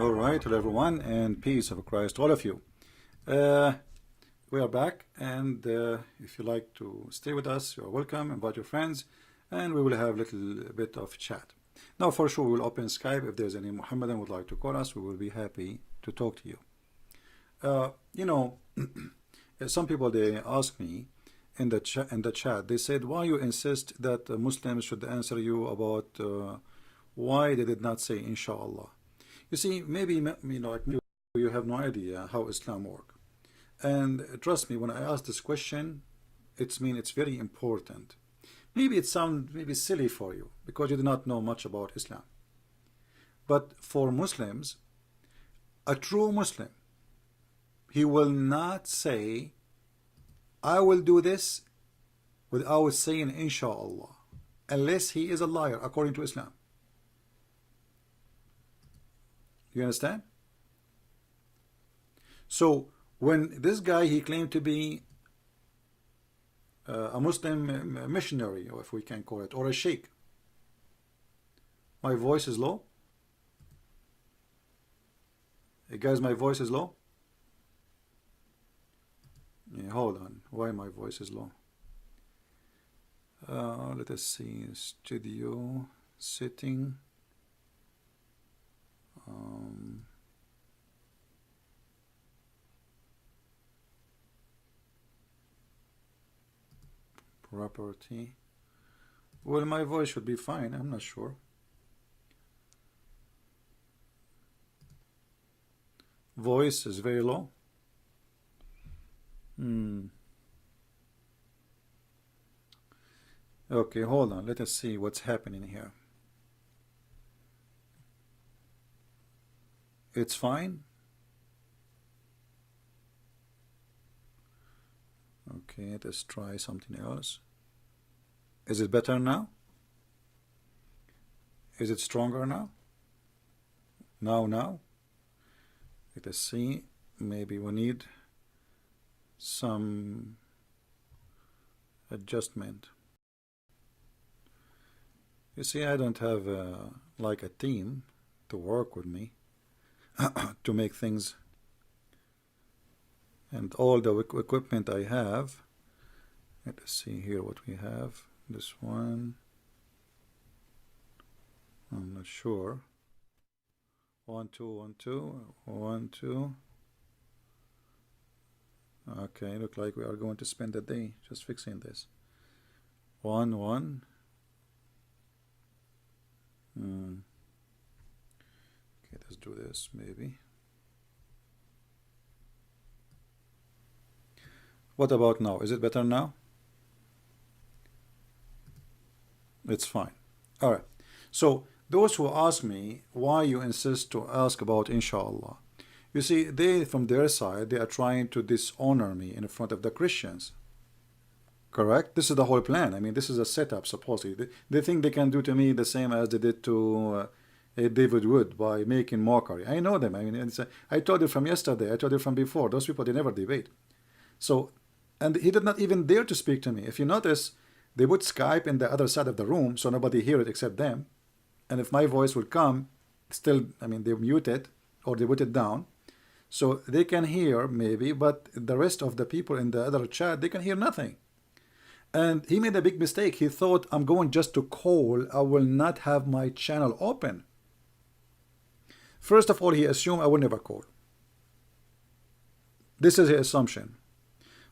All right, hello everyone, and peace of Christ to all of you. Uh, we are back, and if you like to stay with us, you're welcome. Invite your friends, and we will have a little bit of chat. Now, for sure, we will open Skype. If there's any Muhammadan would like to call us, we will be happy to talk to you. You know, some people they ask me in the chat. They said, "Why you insist that Muslims should answer you about why they did not say Inshallah?" You see, maybe you know, like you have no idea how Islam works. And trust me, when I ask this question, it's very important. Maybe it sounds maybe silly for you because you do not know much about Islam. But for Muslims, a true Muslim, he will not say, "I will do this," without saying Inshallah, unless he is a liar according to Islam. You understand? So when this guy, he claimed to be a Muslim missionary, or if we can call it, or a sheikh. My voice is low. Hey guys, my voice is low. Yeah, hold on. Why my voice is low? Let us see. Studio setting. Property. Well, my voice should be fine. I'm not sure. Voice is very low. Okay, hold on. Let us see what's happening here. It's fine. Okay, let's try something else. Is it better now? Is it stronger now? Now? Let us see. Maybe we need some adjustment. You see, I don't have like a team to work with me to make things, and all the equipment I have. Let's see here what we have. This one, I'm not sure. 1 2 1 2 1 2. Okay, look like we are going to spend the day just fixing this. 1 1. Okay, let's do this maybe. What about now? Is it better now? It's fine. All right. So those who ask me why you insist to ask about Inshallah, you see, they from their side, they are trying to dishonor me in front of the Christians. Correct? This is the whole plan. I mean, this is a setup, supposedly. They think they can do to me the same as they did to David Wood by making mockery. I know them. I mean, I told you from yesterday. I told you from before. Those people, they never debate. So, and he did not even dare to speak to me. If you notice, they put Skype in the other side of the room so nobody hear it except them. And if my voice would come, still, I mean, they mute it or they put it down. So they can hear maybe, but the rest of the people in the other chat, they can hear nothing. And he made a big mistake. He thought, I'm going just to call. I will not have my channel open. First of all, he assumed I will never call. This is his assumption.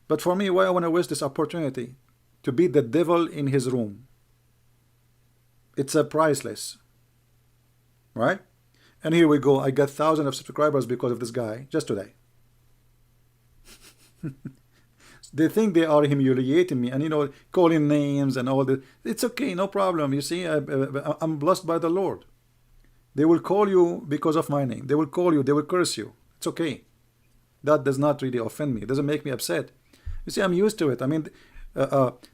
But for me, why I want to waste this opportunity to beat the devil in his room? It's a priceless, right? And here we go. I got thousands of subscribers because of this guy just today. They think they are humiliating me and, you know, calling names and all that. It's okay, no problem. You see, I'm blessed by the Lord. They will call you because of my name. They will call you. They will curse you. It's okay. That does not really offend me. It doesn't make me upset. You see, I'm used to it. I mean,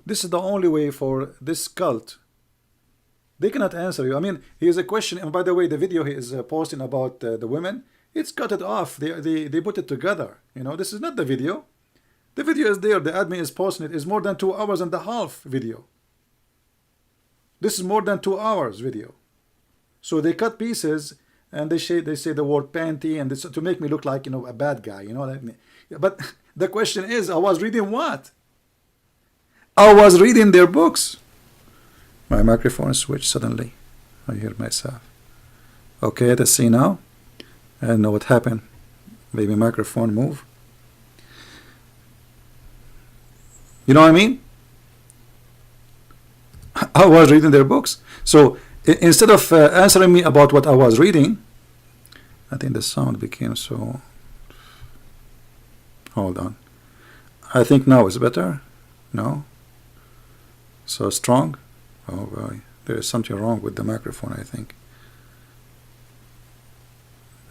this is the only way for this cult. They cannot answer you. I mean, here's a question. And by the way, the video he is posting about the women, it's cut it off. They put it together. You know, this is not the video. The video is there. The admin is posting it. It's more than 2 hours and a half video. This is more than 2 hours video. So they cut pieces and they say the word panty, and this to make me look like, you know, a bad guy, you know what I mean? But the question is, I was reading what? I was reading their books. My microphone switched suddenly. I hear myself. Okay, let's see now. I don't know what happened. Maybe microphone move. You know what I mean? I was reading their books. So instead of answering me about what I was reading, I think the sound became so... Hold on. I think now it's better. No? So strong? Oh boy. There is something wrong with the microphone, I think.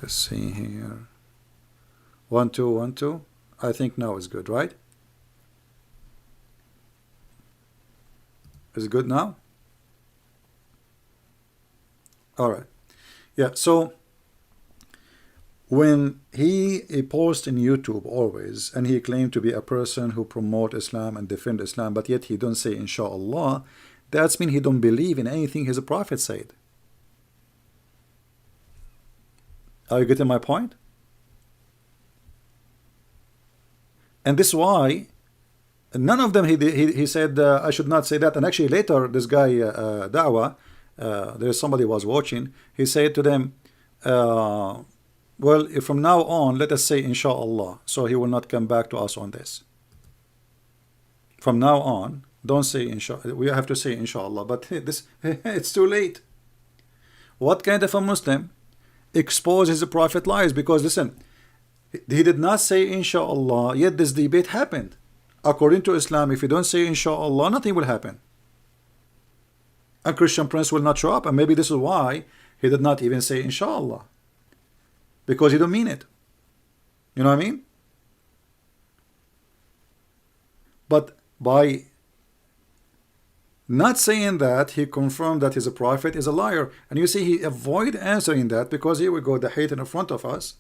Let's see here. 1 2 1 2. I think now it's good, right? Is it good now? All right. Yeah, so when he posts in YouTube always, and he claimed to be a person who promote Islam and defend Islam, but yet he don't say Inshallah, that's mean he don't believe in anything his prophet said. Are you getting my point? And this is why none of them he said I should not say that. And actually later this guy Dawah, there's somebody was watching, he said to them, well, if from now on let us say Inshallah, so he will not come back to us on this. From now on, don't say Inshallah. We have to say Inshallah, but this it's too late. What kind of a Muslim exposes the prophet lies? Because listen, he did not say Inshallah, yet this debate happened. According to Islam, if you don't say Inshallah, nothing will happen. A Christian prince will not show up, and maybe this is why he did not even say Inshallah, because he don't mean it. You know what I mean? But by not saying that, he confirmed that his prophet is a liar. And you see, he avoided answering that, because here we go, the hate in front of us,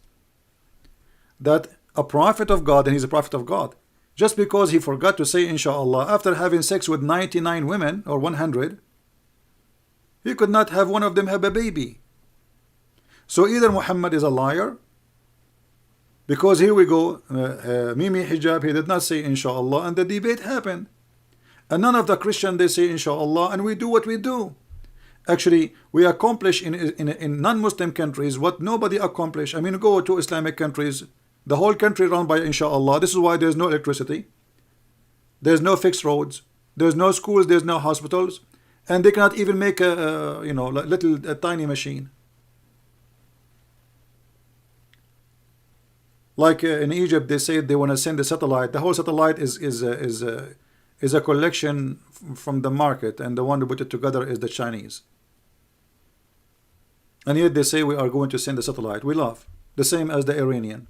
that a prophet of God, and he's a prophet of God, just because he forgot to say Inshallah after having sex with 99 women or 100, he could not have one of them have a baby. So either Muhammad is a liar, because here we go, Mimi Hijab, he did not say Inshallah, and the debate happened. And none of the Christians, they say Inshallah, and we do what we do. Actually, we accomplish in non-Muslim countries what nobody accomplished. I mean, go to Islamic countries, the whole country run by Inshallah. This is why there's no electricity, there's no fixed roads, there's no schools, there's no hospitals, and they cannot even make a you know, a tiny machine. Like in Egypt, they say they want to send a satellite. The whole satellite is a collection from the market, and the one who put it together is the Chinese. And yet they say we are going to send a satellite. We laugh. The same as the Iranian.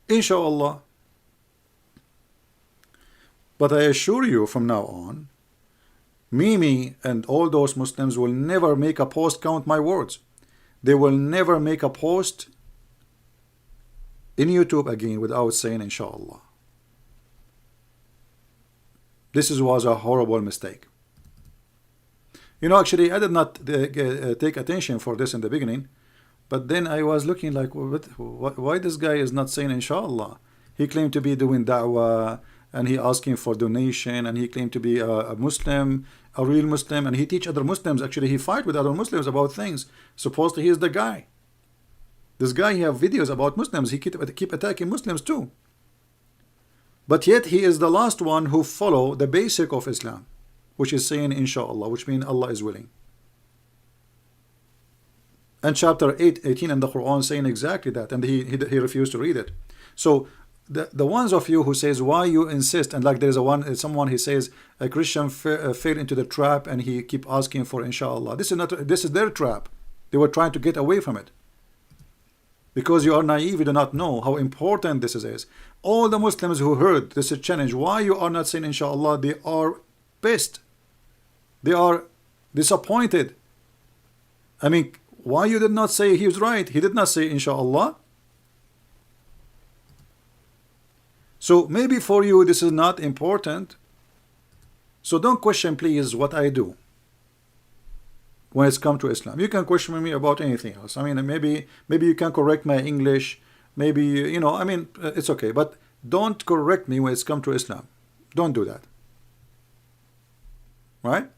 Inshallah. But I assure you, from now on, Mimi and all those Muslims will never make a post count my words. They will never make a post in YouTube again without saying Inshallah. This was a horrible mistake. You know, actually, I did not take attention for this in the beginning, but then I was looking like, why this guy is not saying Inshallah? He claimed to be doing da'wah, and he asking for donation, and he claimed to be a Muslim, a real Muslim, and he teach other Muslims. Actually, he fight with other Muslims about things. Supposedly, he is the guy. This guy, he have videos about Muslims. He keep attacking Muslims too. But yet, he is the last one who follow the basic of Islam, which is saying Inshallah, which means Allah is willing. And chapter 18 in the Quran saying exactly that, and he refused to read it. So the ones of you who says why you insist, and like there is someone he says a Christian fell into the trap and he keep asking for Inshallah. This is their trap. They were trying to get away from it. Because you are naive, you do not know how important this is. All the Muslims who heard this challenge, why you are not saying Inshallah, they are pissed. They are disappointed. I mean, why you did not say he was right? He did not say Inshallah. So maybe for you this is not important. So don't question please what I do. when it's come to Islam. You can question me about anything else. I mean, maybe you can correct my English. Maybe, you know, I mean, it's okay. But don't correct me when it's come to Islam. Don't do that. Right?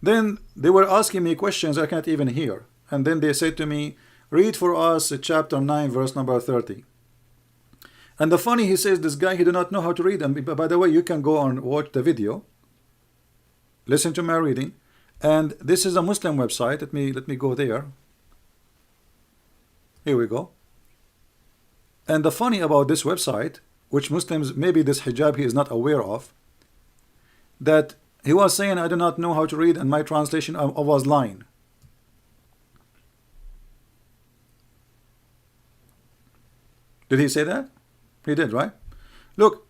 Then they were asking me questions I can't even hear. And then they said to me, read for us chapter 9, verse number 30. And the funny, he says, this guy, he do not know how to read. And by the way, you can go and watch the video. Listen to my reading. And this is a Muslim website. Let me go there. Here we go. And the funny about this website, which Muslims, maybe this hijab he is not aware of, that he was saying, I do not know how to read, and my translation, I was lying. Did he say that? He did, right? Look,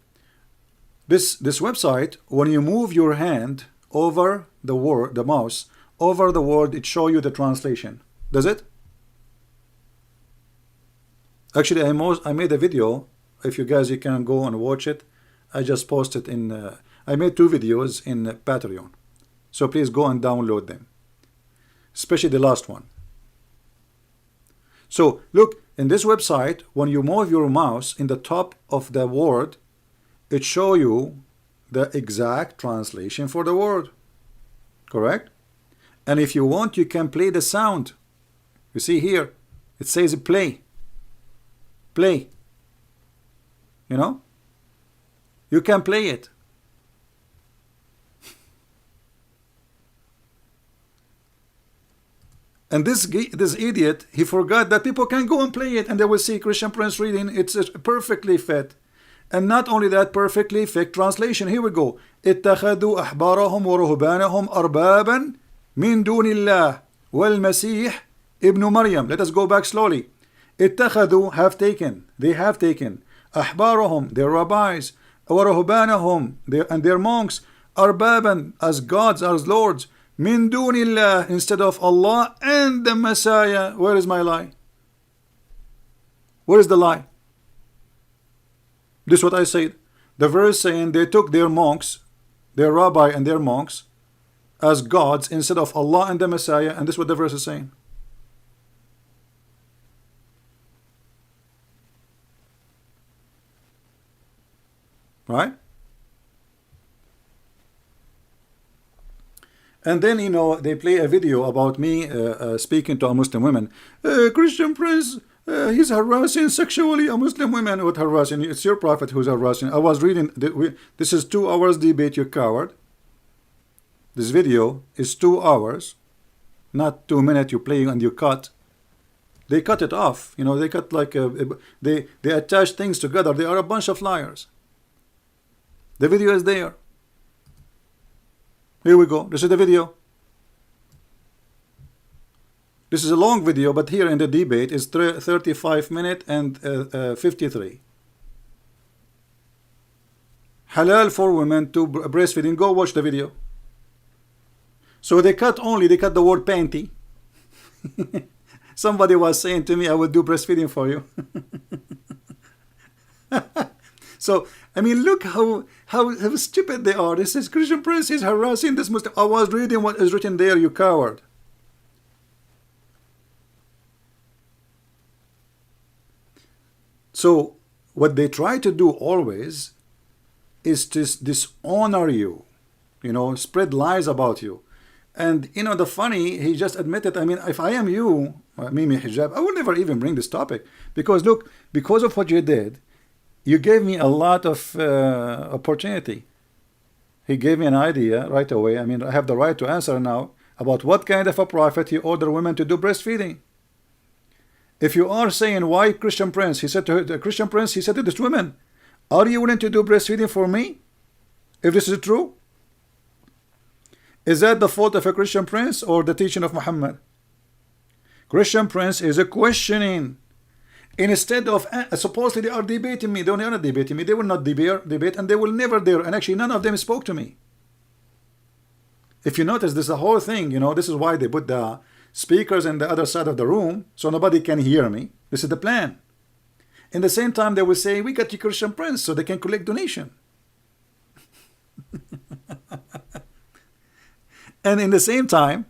this website, when you move your hand over the word, the mouse, over the word, it shows you the translation. Does it? Actually, I made a video. If you guys, you can go and watch it. I just posted in, I made 2 videos in Patreon. So please go and download them. Especially the last one. So look, in this website, when you move your mouse in the top of the word, it shows you the exact translation for the word. Correct? And if you want, you can play the sound. You see here, it says play. Play. You know? You can play it. And this idiot, he forgot that people can go and play it, and they will see Christian Prince reading. It's perfectly fit. And not only that, perfectly fit translation. Here we go. اتخذوا أحبارهم ورهبانهم أربابا من دون الله والمسيح ابن مريم. Let us go back slowly. اتخذوا, have taken. They have taken. أحبارهم, their rabbis. ورهبانهم, and their monks. أربابا, as gods, as lords. Min dunillah, instead of Allah and the Messiah. Where is my lie? Where is the lie? This is what I said. The verse saying they took their monks, their rabbi and their monks, as gods instead of Allah and the Messiah, and this is what the verse is saying. Right? And then, you know, they play a video about me speaking to a Muslim woman. Christian Prince, he's harassing sexually a Muslim woman. What harassing? It's your prophet who's harassing. I was reading, this is 2 hours debate, you coward. This video is 2 hours, not 2 minutes you play and you cut. They cut it off. You know, they cut like, they attach things together. They are a bunch of liars. The video is there. Here we go. This is the video. This is a long video, but here in the debate is 35 minutes and 53. Halal for women to breastfeeding. Go watch the video. So they cut the word panty. Somebody was saying to me, I will do breastfeeding for you. So, I mean, look how stupid they are. This is Christian Prince, he's harassing this Muslim. I was reading what is written there, you coward. So, what they try to do always is to dishonor you, you know, spread lies about you. And, you know, the funny, he just admitted, I mean, if I am you, Mimi Hijab, I would never even bring this topic. Because, look, because of what you did, you gave me a lot of opportunity. He gave me an idea right away. I mean, I have the right to answer now about what kind of a prophet he ordered women to do breastfeeding. If you are saying, why Christian Prince? He said to the Christian Prince, he said to this woman, are you willing to do breastfeeding for me? If this is true, is that the fault of a Christian Prince or the teaching of Muhammad? Christian Prince is a questioning. Instead of, supposedly they are debating me. They are not debating me. They will not debate, and they will never dare. And actually, none of them spoke to me. If you notice, this is the whole thing. You know, this is why they put the speakers in the other side of the room, so nobody can hear me. This is the plan. In the same time, they will say, we got you Christian Prince, so they can collect donation. And in the same time,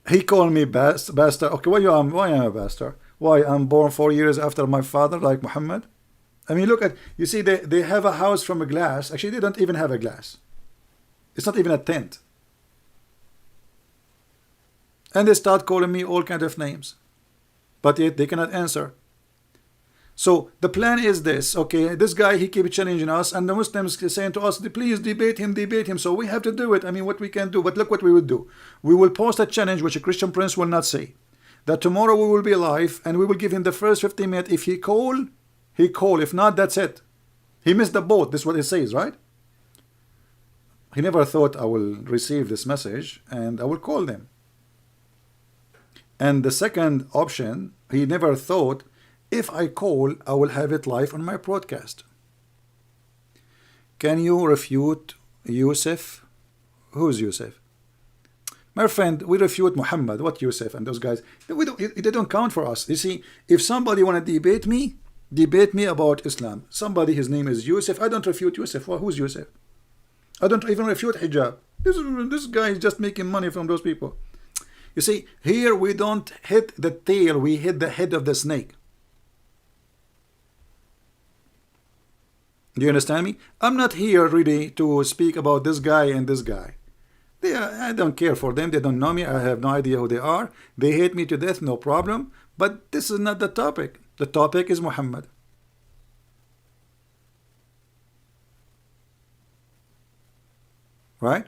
He called me bastard. Okay, why am I a bastard? Why I'm born 4 years after my father, like Muhammad? I mean, look at, you see, they have a house from a glass. Actually, they don't even have a glass. It's not even a tent. And they start calling me all kinds of names. But yet they cannot answer. So the plan is this, okay, this guy, he keeps challenging us, and the Muslims saying to us, please debate him. So we have to do it. I mean, what we can do. But look what we would do. We will post a challenge which a Christian prince will not say. That tomorrow we will be live, and we will give him the first 15 minutes. If he call, he call. If not, that's it. He missed the boat. This is what he says, right? He never thought I will receive this message, and I will call them. And the second option, he never thought, if I call, I will have it live on my broadcast. Can you refute Yusuf? Who's Yusuf? My friend, we refute Muhammad. What Yusuf and those guys? They don't count for us. You see, if somebody want to debate me about Islam. Somebody, his name is Yusuf. I don't refute Yusuf. Well, who's Yusuf? I don't even refute hijab. This guy is just making money from those people. You see, here we don't hit the tail, we hit the head of the snake. Do you understand me? I'm not here really to speak about this guy and this guy. I don't care for them. They don't know me. I have no idea who they are. They hate me to death, no problem. But this is not the topic. The topic is Muhammad. Right?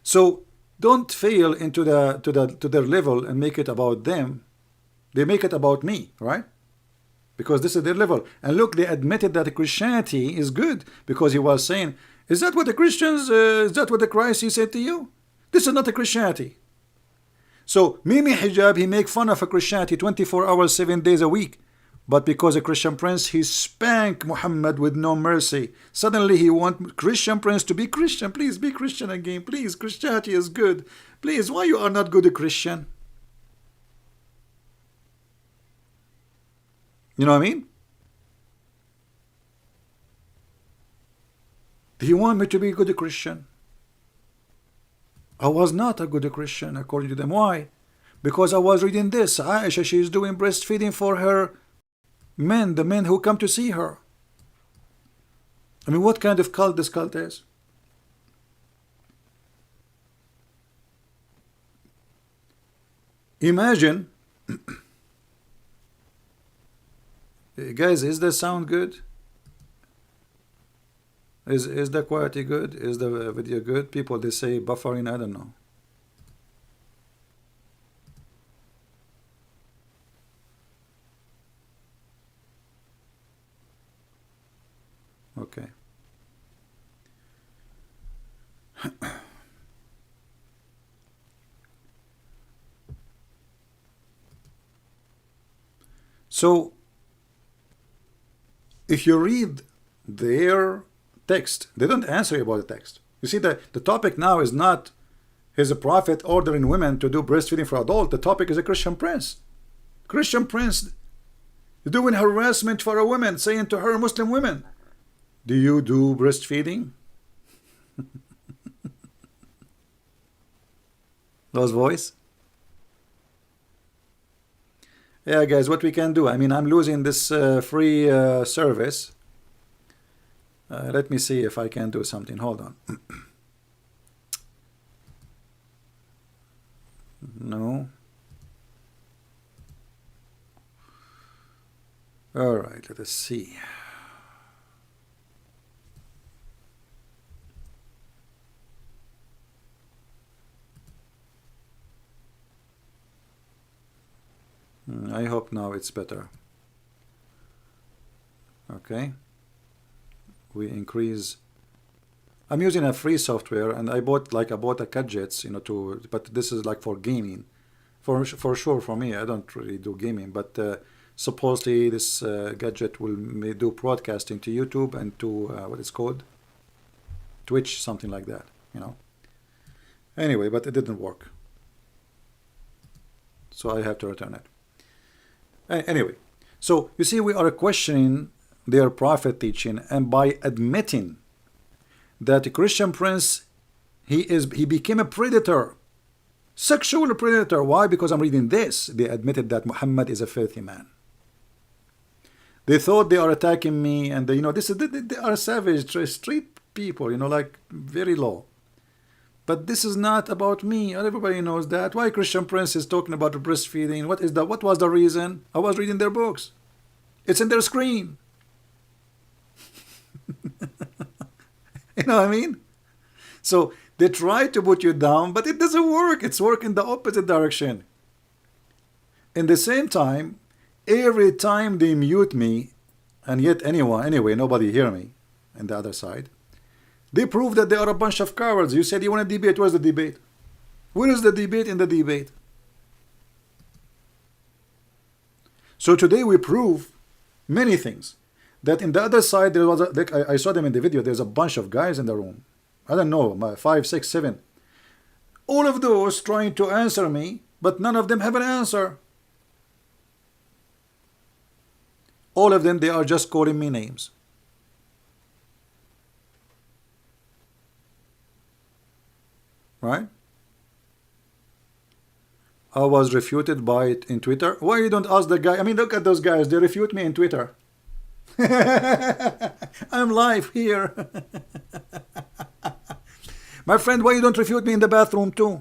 So don't fail into to their level and make it about them. They make it about me, right? Because this is their level. And look, they admitted that Christianity is good, because he was saying, is that what the Christians, is that what the Christ he said to you? This is not a Christianity. So Mimi Hijab, he make fun of a Christianity 24 hours, 7 days a week. But because a Christian prince, he spanked Muhammad with no mercy. Suddenly he want Christian prince to be Christian. Please be Christian again. Please, Christianity is good. Please, why you are not good a Christian? You know what I mean? Do you want me to be a good Christian? I was not a good Christian according to them. Why? Because I was reading this. Aisha, she is doing breastfeeding for her men, the men who come to see her. I mean, what kind of cult this cult is? Imagine, guys, is the sound good? Is the quality good? Is the video good? People, they say buffering, I don't know. Okay. So, if you read their text, they don't answer you about the text. You see, the topic now is not, is a prophet ordering women to do breastfeeding for adults. The topic is a Christian prince. Christian prince doing harassment for a woman, saying to her, Muslim women, do you do breastfeeding? Those voice? Yeah, guys, what we can do? I mean, I'm losing this free service. Let me see if I can do something. Hold on. No. All right, let us see. I hope now it's better. Okay. We increase. I'm using a free software, and I bought a gadgets, you know, but this is like for gaming. For sure, for me, I don't really do gaming, but supposedly this gadget will do broadcasting to YouTube and to what it's called, Twitch, something like that, you know. Anyway, but it didn't work, so I have to return it. Anyway, so you see, we are questioning their prophet teaching, and by admitting that the Christian prince, he became a predator. Sexual predator. Why? Because I'm reading this. They admitted that Muhammad is a filthy man. They thought they are attacking me, and they, they are savage street people, like very low. But this is not about me. Everybody knows that. Why Christian Prince is talking about breastfeeding? What is that? What was the reason? I was reading their books. It's in their screen. You know what I mean? So they try to put you down, but it doesn't work. It's working the opposite direction. In the same time, every time they mute me, and yet anyway, nobody hear me on the other side, they prove that they are a bunch of cowards. You said you want to debate. Where's the debate? Where is the debate in the debate? So today we prove many things. That in the other side, there was I saw them in the video, there's a bunch of guys in the room. I don't know, 5, 6, 7. All of those trying to answer me, but none of them have an answer. All of them, they are just calling me names. Right? I was refuted by it in Twitter. Why you don't ask the guy? I mean, look at those guys. They refute me in Twitter. I'm live here. My friend, why you don't refute me in the bathroom too?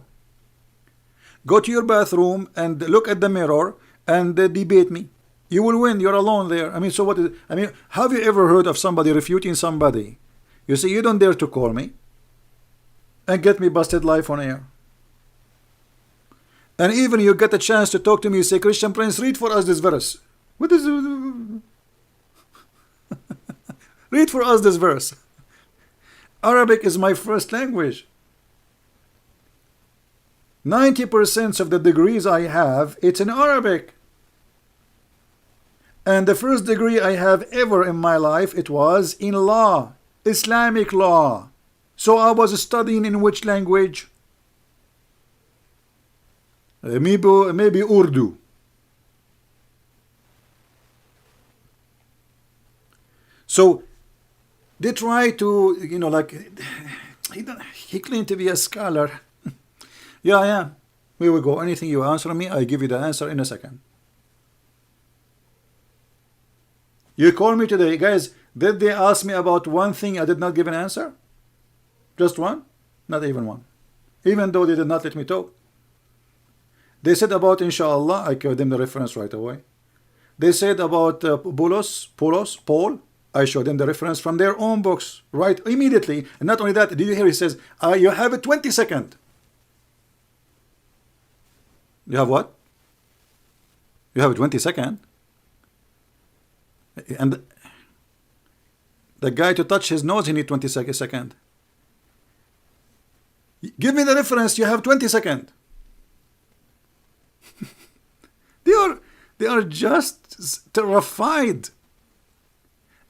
Go to your bathroom and look at the mirror and debate me. You will win. You're alone there. I mean, so what is? I mean, have you ever heard of somebody refuting somebody? You see, you don't dare to call me and get me busted live on air. And even you get a chance to talk to me, you say, Christian Prince, read for us this verse. What is it? Read for us this verse. Arabic is my first language. 90% of the degrees I have, it's in Arabic. And the first degree I have ever in my life, it was in law, Islamic law. So I was studying in which language? Maybe Urdu. So they try to, like, he claimed to be a scholar. Yeah, I am. Here we go. Anything you answer me, I give you the answer in a second. You call me today. Guys, did they ask me about one thing I did not give an answer? Just one? Not even one. Even though they did not let me talk. They said about Inshalah, I gave them the reference right away. They said about Paul, I showed them the reference from their own books, right, immediately. And not only that, did you hear he says, you have a 20 second. You have what? You have a 20 second. And the guy to touch his nose, he need 20 second. Give me the reference, you have 20 second. They are just terrified.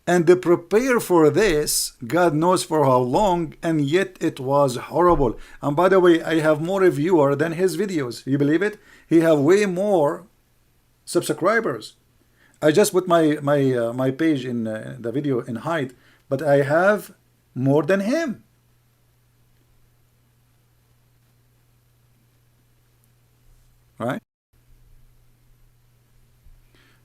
And they prepare for this, God knows for how long, and yet it was horrible. And by the way, I have more viewer than his videos. You believe it? He have way more subscribers. I just put my page in the video in hide, but I have more than him. Right?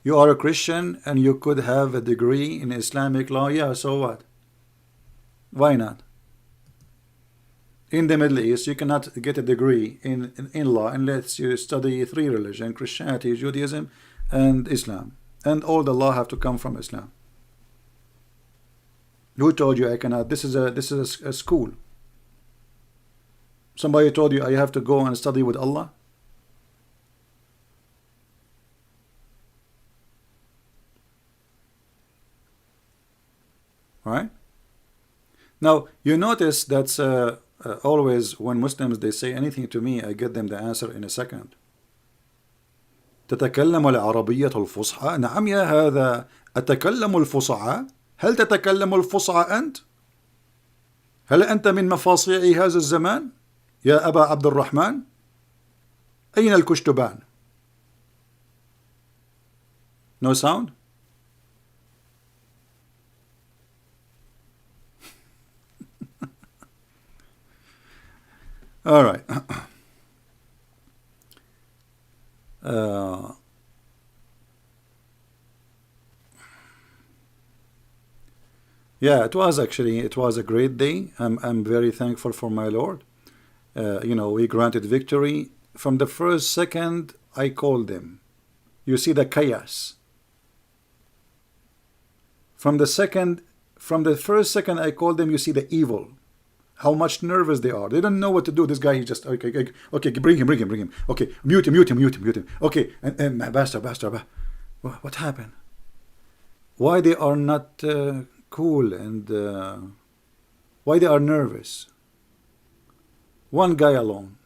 You are a Christian and you could have a degree in Islamic law. Yeah, so what? Why not? In the Middle East, you cannot get a degree in law unless you study 3 religions: Christianity, Judaism, and Islam. And all the law have to come from Islam. Who told you I cannot? This is a school. Somebody told you I have to go and study with Allah? Right? Now, you notice that's always when Muslims, they say anything to me, I get them the answer in a second. تتكلم العربية الفصحى؟ نعم يا هذا، أتكلم الفصحى؟ هل تتكلم الفصحى أنت؟ هل أنت من مفاصيع هذا الزمان؟ يا أبا عبد الرحمن؟ أين الكشتبان؟ No sound? All right. Uh, yeah, it was actually, it was a great day. I'm very thankful for my Lord. You know, we granted victory. From the first second I called him, you see the chaos. From the first second I called them, you see the evil. How much nervous they are. They don't know what to do. This guy, he just, okay, bring him. Okay, mute him. Okay, and Pastor, what happened? Why they are not cool, and why they are nervous? One guy alone.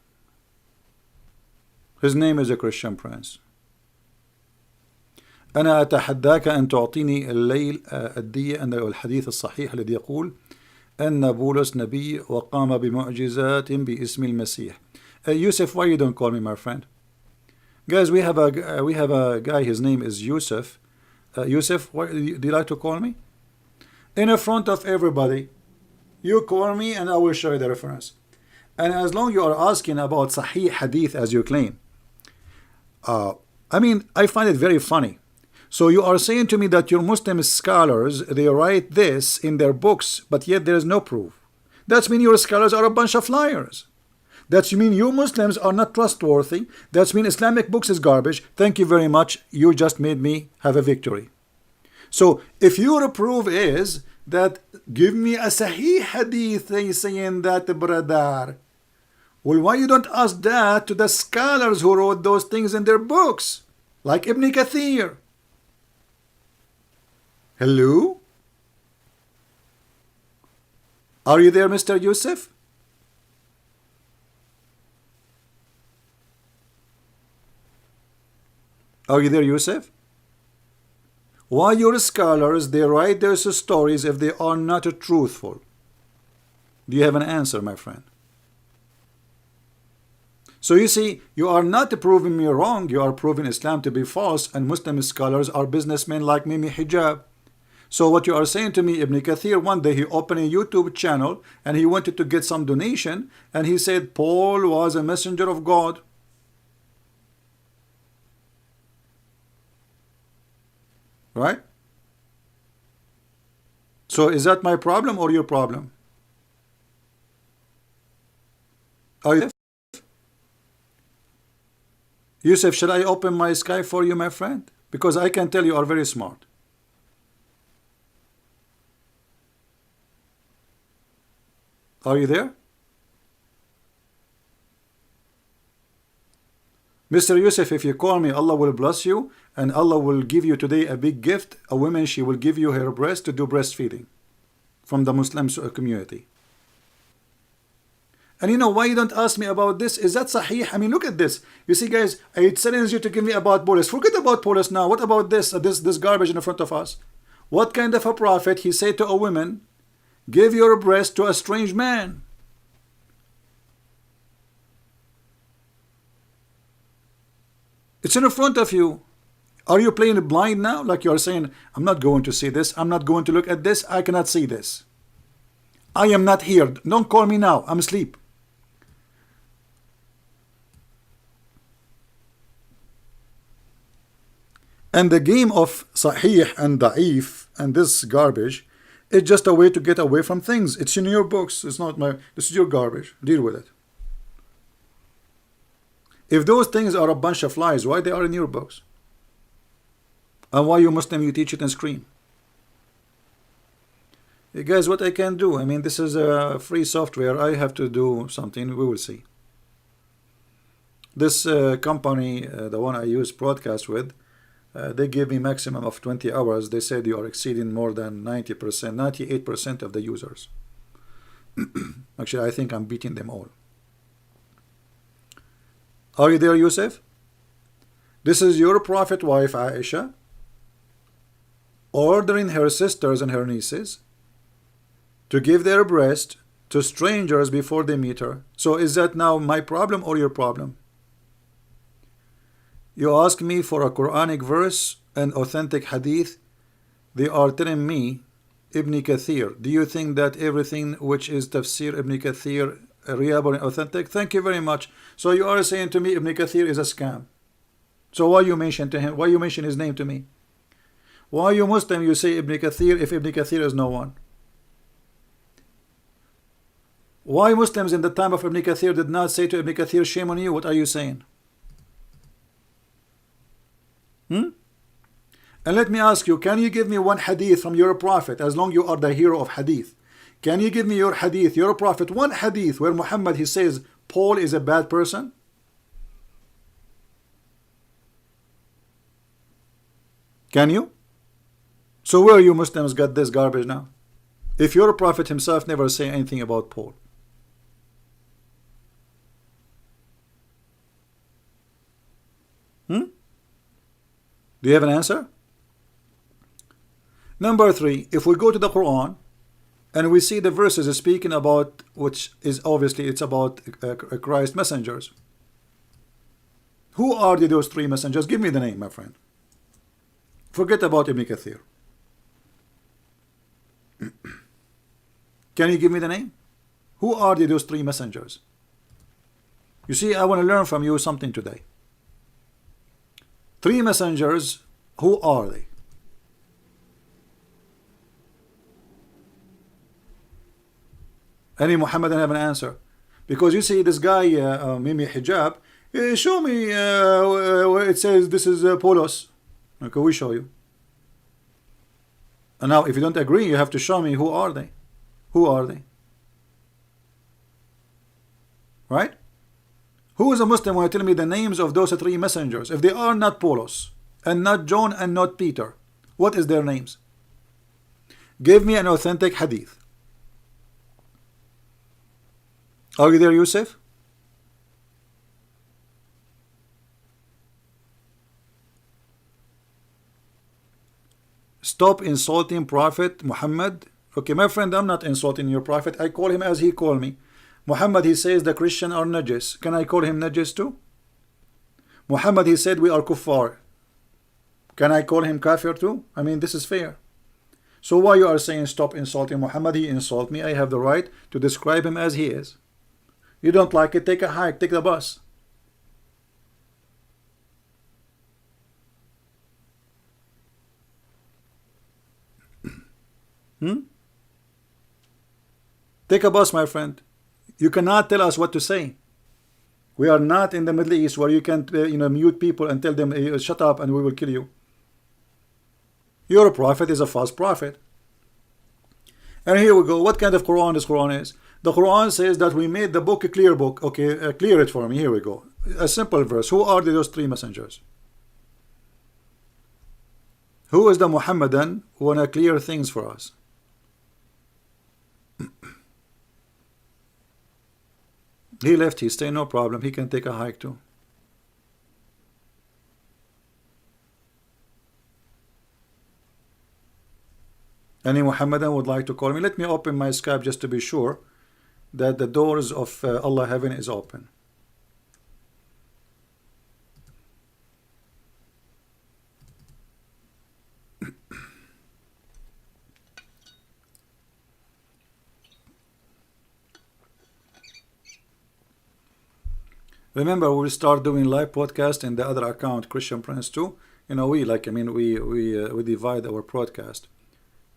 His name is a Christian prince. أنا أتحداك أن تعطيني الليل الدية أن الحديث الصحيح الذي يقول أن بولس نبي وقام بمعجزات باسم المسيح. Yusuf, why you don't call me my friend? Guys, we have a guy, his name is Yusuf. Yusuf, why, do you like to call me? In front of everybody, you call me and I will show you the reference. And as long you are asking about Sahih Hadith as you claim, I mean, I find it very funny. So you are saying to me that your Muslim scholars, they write this in their books, but yet there is no proof. That means your scholars are a bunch of liars. That means you Muslims are not trustworthy. That means Islamic books is garbage. Thank you very much. You just made me have a victory. So if your proof is that, give me a Sahih Hadith saying that, brother. Well, why you don't ask that to the scholars who wrote those things in their books? Like Ibn Kathir. Hello? Are you there, Mr. Yusuf? Are you there, Yusuf? Why your scholars, they write their stories if they are not truthful? Do you have an answer, my friend? So you see, you are not proving me wrong, you are proving Islam to be false, and Muslim scholars are businessmen like Mimi Hijab. So what you are saying to me, Ibn Kathir, one day he opened a YouTube channel and he wanted to get some donation, and he said Paul was a messenger of God. Right? So is that my problem or your problem? Are you Yusuf, shall I open my sky for you, my friend? Because I can tell you are very smart. Are you there? Mr. Yusuf, if you call me, Allah will bless you, and Allah will give you today a big gift. A woman, she will give you her breast to do breastfeeding from the Muslim community. And you know why you don't ask me about this? Is that sahih? I mean, look at this. You see, guys, I challenge you to give me about Paulus. Forget about Paulus now. What about this garbage in front of us? What kind of a prophet he said to a woman, give your breast to a strange man? It's in front of you. Are you playing blind now? Like you are saying, I'm not going to see this. I'm not going to look at this. I cannot see this. I am not here. Don't call me now. I'm asleep. And the game of Sahih and Da'if and this garbage is just a way to get away from things. It's in your books. It's not my. This is your garbage. Deal with it. If those things are a bunch of lies, why they are in your books? And why you Muslim, you teach it and scream? Hey guys, what I can do? I mean, this is a free software. I have to do something. We will see. This company, the one I use broadcast with, they gave me maximum of 20 hours. They said you are exceeding more than 90%, 98% of the users. Actually, I think I'm beating them all. Are you there, Yusuf? This is your prophet wife, Aisha, ordering her sisters and her nieces to give their breast to strangers before they meet her. So is that now my problem or your problem? You ask me for a Quranic verse and authentic hadith. They are telling me Ibn Kathir. Do you think that everything which is tafsir Ibn Kathir reliable and authentic? Thank you very much. So you are saying to me Ibn Kathir is a scam. So why you mention to him? Why you mention his name to me? Why you Muslim you say Ibn Kathir if Ibn Kathir is no one? Why Muslims in the time of Ibn Kathir did not say to Ibn Kathir, shame on you? What are you saying? And let me ask you, can you give me one hadith from your prophet, as long you are the hero of hadith? Can you give me your hadith, your prophet, one hadith where Muhammad he says Paul is a bad person? Can you? So where you Muslims got this garbage now? If your prophet himself never say anything about Paul. Do you have an answer? Number 3, if we go to the Quran and we see the verses speaking about, which is obviously it's about Christ messengers. Who are those 3 messengers? Give me the name, my friend. Forget about Ibn Kathir. Can you give me the name? Who are those 3 messengers? You see, I want to learn from you something today. 3 messengers, who are they? Any Muhammadan have an answer? Because you see this guy, Mimi Hijab, show me where it says this is Polos. Okay, we show you. And now if you don't agree, you have to show me who are they. Who are they? Right? Who is a Muslim when you tell me the names of those 3 messengers? If they are not Paulos, and not John, and not Peter, what is their names? Give me an authentic hadith. Are you there, Yusuf? Stop insulting Prophet Muhammad. Okay, my friend, I'm not insulting your prophet. I call him as he called me. Muhammad, he says the Christian are najis. Can I call him najis too? Muhammad, he said we are kuffar. Can I call him kafir too? I mean, this is fair. So why you are saying stop insulting Muhammad? He insult me. I have the right to describe him as he is. You don't like it, take a hike, take the bus. Take a bus, my friend. You cannot tell us what to say. We are not in the Middle East where you can mute people and tell them shut up and we will kill you. Your prophet is a false prophet. And here we go. What kind of Quran this Quran is? The Quran says that we made the book a clear book. Okay, clear it for me. Here we go. A simple verse. Who are those 3 messengers? Who is the Muhammadan who wanna clear things for us? He left, he stayed, no problem. He can take a hike too. Any Muhammadan would like to call me? Let me open my Skype just to be sure that the doors of Allah heaven is open. Remember, we'll start doing live podcast in the other account, Christian Prince too. We divide our broadcast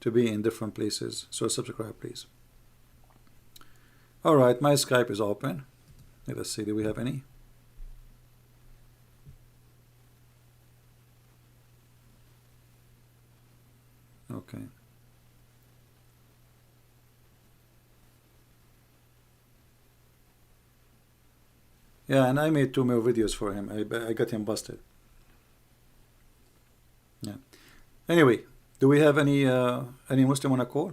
to be in different places. So subscribe, please. All right, my Skype is open. Let us see, do we have any? Okay. Yeah, and I made 2 more videos for him. I got him busted. Yeah. Anyway, do we have any Muslim on a call?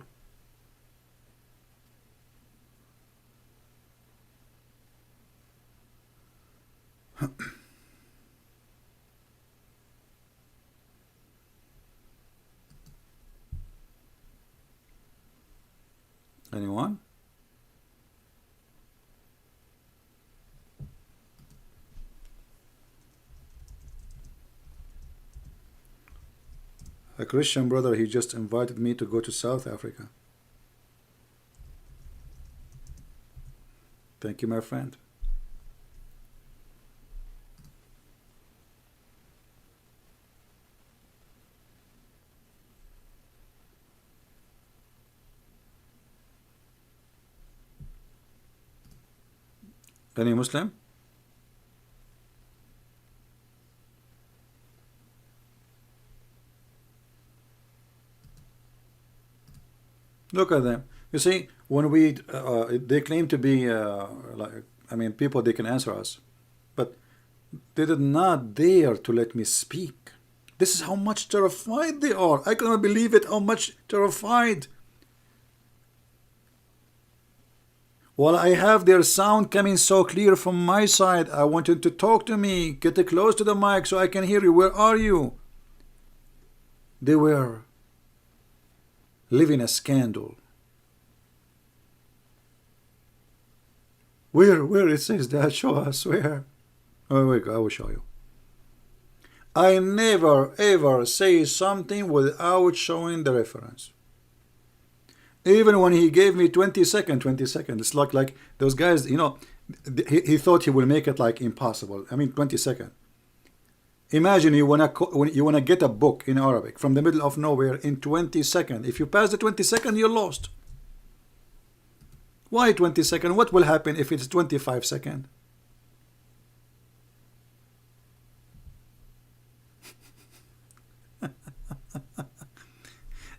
Anyone? A Christian brother, he just invited me to go to South Africa. Thank you, my friend. Any Muslim? Look at them. You see, when we they claim to be like, I mean, people, they can answer us, but they did not dare to let me speak. This is how much terrified they are. I cannot believe it, how much terrified. While I have their sound coming so clear from my side, I want you to talk to me. Get close to the mic so I can hear you. Where are you? They were living a scandal. Where it says that? Show us where. Oh, wait, I will show you. I never ever say something without showing the reference. Even when he gave me 20 seconds, it's like those guys, you know, he thought he will make it like impossible. I mean, 20 seconds. Imagine you wanna get a book in Arabic from the middle of nowhere in 20 seconds. If you pass the 20 seconds, you're lost. Why 20 seconds? What will happen if it's 25 seconds?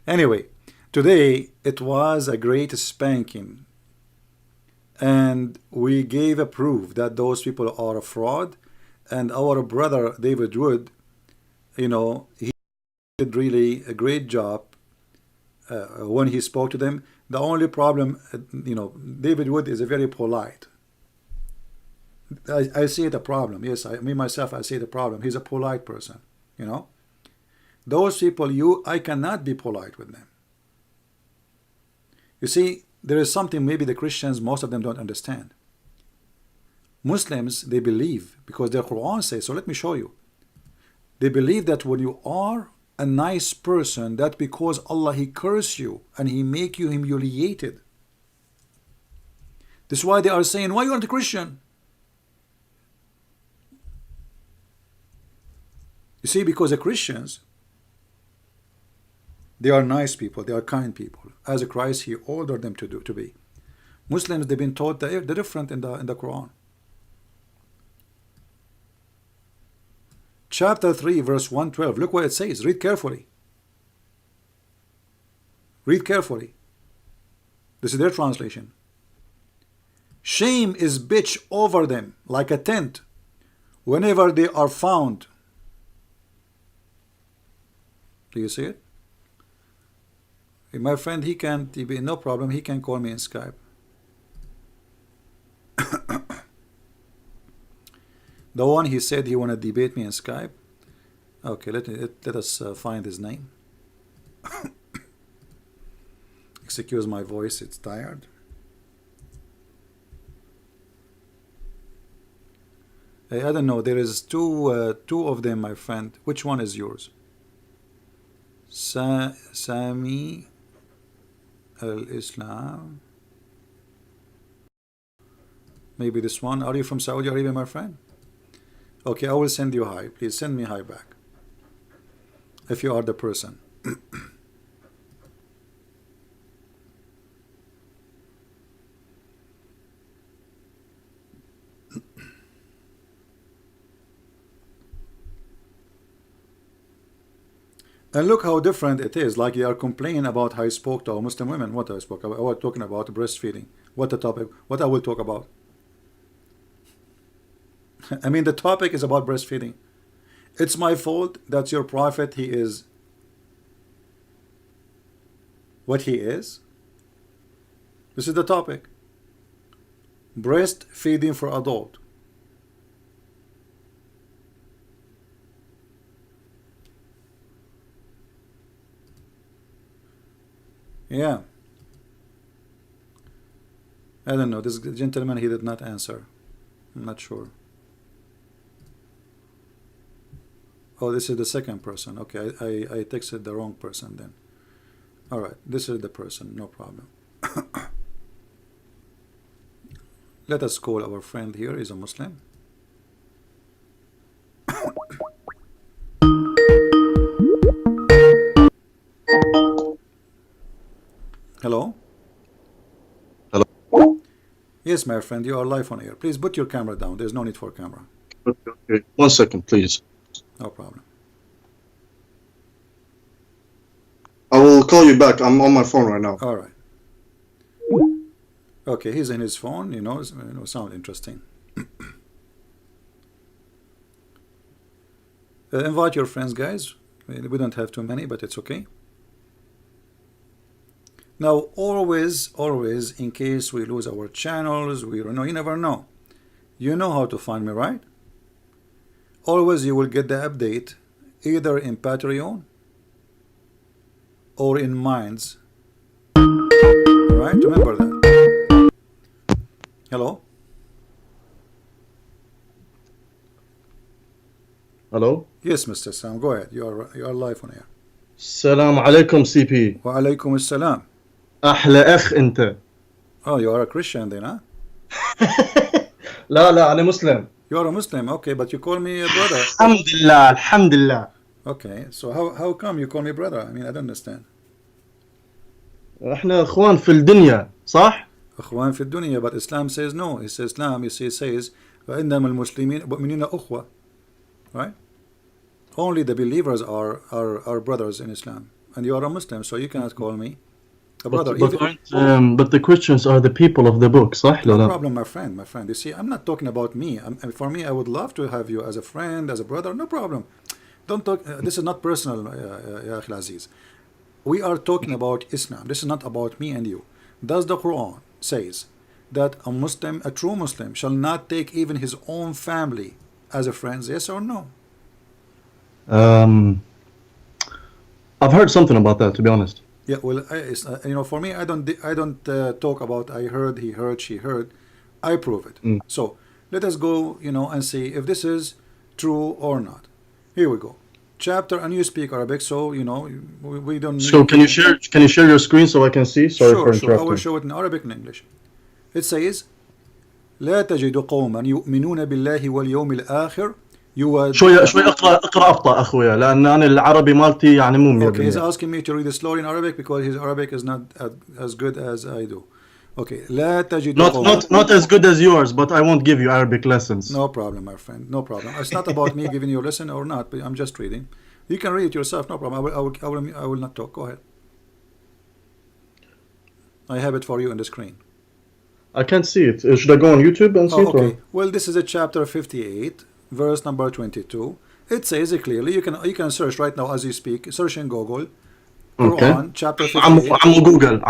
Anyway, today it was a great spanking, and we gave a proof that those people are a fraud. And our brother David Wood, you know, he did really a great job when he spoke to them. The only problem, you know, David Wood is a very polite. I see the problem. Yes, me myself, I see the problem. He's a polite person, you know. Those people, I cannot be polite with them. You see, there is something maybe the Christians, most of them don't understand. Muslims, they believe, because their Quran says, so let me show you. They believe that when you are a nice person, that because Allah, He curse you and He make you humiliated. This is why they are saying, why you aren't a Christian? You see, because the Christians, they are nice people, they are kind people, as Christ He ordered them to be. Muslims, they've been taught they're different in the Quran. Chapter 3, verse 112. Look what it says. Read carefully. Read carefully. This is their translation. Shame is bitch over them like a tent whenever they are found. Do you see it? My friend, he can't, no problem, he can call me in Skype. The one he said he want to debate me in Skype. Okay, let us find his name. Excuse my voice, it's tired. I don't know, there is two of them, my friend. Which one is yours? Sami al-Islam. Maybe this one. Are you from Saudi Arabia, my friend? Okay, I will send you hi. Please send me hi back, if you are the person. And look how different it is. Like they are complaining about how I spoke to Muslim women. What I spoke about? I was talking about breastfeeding. What the topic? What I will talk about? I mean, the topic is about breastfeeding. It's my fault that your prophet, he is what he is. This is the topic. Breastfeeding for adult. Yeah. I don't know. This gentleman, he did not answer. I'm not sure. Oh, this is the second person. Okay, I texted the wrong person then. All right, this is the person. No problem. Let us call our friend here. He's a Muslim. Hello? Hello? Yes, my friend, you are live on air. Please put your camera down. There's no need for camera. Okay. 1 second, please. No problem. I will call you back. I'm on my phone right now. All right. Okay, he's in his phone. Sound interesting. Invite your friends, guys. We don't have too many, but it's okay. Now, always, in case we lose our channels, you never know. You know how to find me, right? Always you will get the update either in Patreon or in Minds. Alright, remember that. Hello? Hello? Yes, Mr. Sam, go ahead. You are live on air. Salam alaikum CP. Wa alaikum assalam. أحلى أخ أنت. Oh, you are a Christian then, huh? لا أنا مسلم. You are a Muslim, okay, but you call me a brother. الحمد لله. Okay, so how come you call me brother? I mean, I don't understand. احنا اخوان في الدنيا صح؟ أخوان في الدنيا, but Islam says no. It says Islam, it says وإنما المسلمين مؤمنين أخوة. Right? Only the believers are brothers in Islam. And you are a Muslim, so you cannot call me a brother. But the Christians are the people of the book, صح? No problem, my friend. You see, I'm not talking about me. For me, I would love to have you as a friend, as a brother. No problem. Don't talk. This is not personal, Ya Akhi Aziz. We are talking about Islam. This is not about me and you. Does the Quran says that a Muslim, a true Muslim, shall not take even his own family as a friend? Yes or no? I've heard something about that, to be honest. Yeah, well, for me, I don't talk about I heard, he heard, she heard. I prove it. So let us go, and see if this is true or not. Here we go. Chapter, and you speak Arabic, so we don't need. So can you share your screen so I can see? Sorry for interrupting. Sure. I will show it in Arabic and English. It says لا تجد قوما يؤمنون بالله واليوم الآخر شوي اقرا ابطا اخويا لان انا العربي مالتي يعني مو 100%. Okay, he's asking me to read it slowly in Arabic because his Arabic is not as good as I do. Okay, لا تجد not as good as yours, but I won't give you Arabic lessons. No problem, my friend. No problem. It's not about me giving you a lesson or not, but I'm just reading. You can read it yourself. No problem. I will not talk. Go ahead. I have it for you on the screen. I can't see it. Should I go on YouTube and see it? Okay. Well, this is a chapter 58, verse number 22. It says it clearly. You can search right now as you speak. Search in Google. Quran, chapter 58.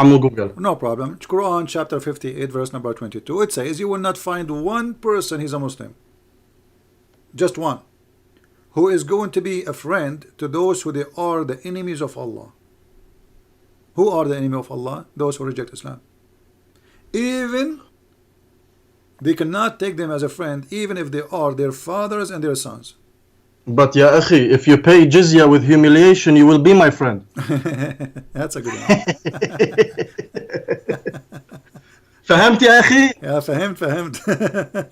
I'm Google. No problem. Quran, chapter 58, verse number 22. It says, you will not find one person, he's a Muslim. Just one. Who is going to be a friend to those who they are the enemies of Allah. Who are the enemy of Allah? Those who reject Islam. Even they cannot take them as a friend, even if they are their fathers and their sons. But ya akhi, if you pay jizya with humiliation, you will be my friend. That's a good one. فهمت يا أخي؟ يا فهمت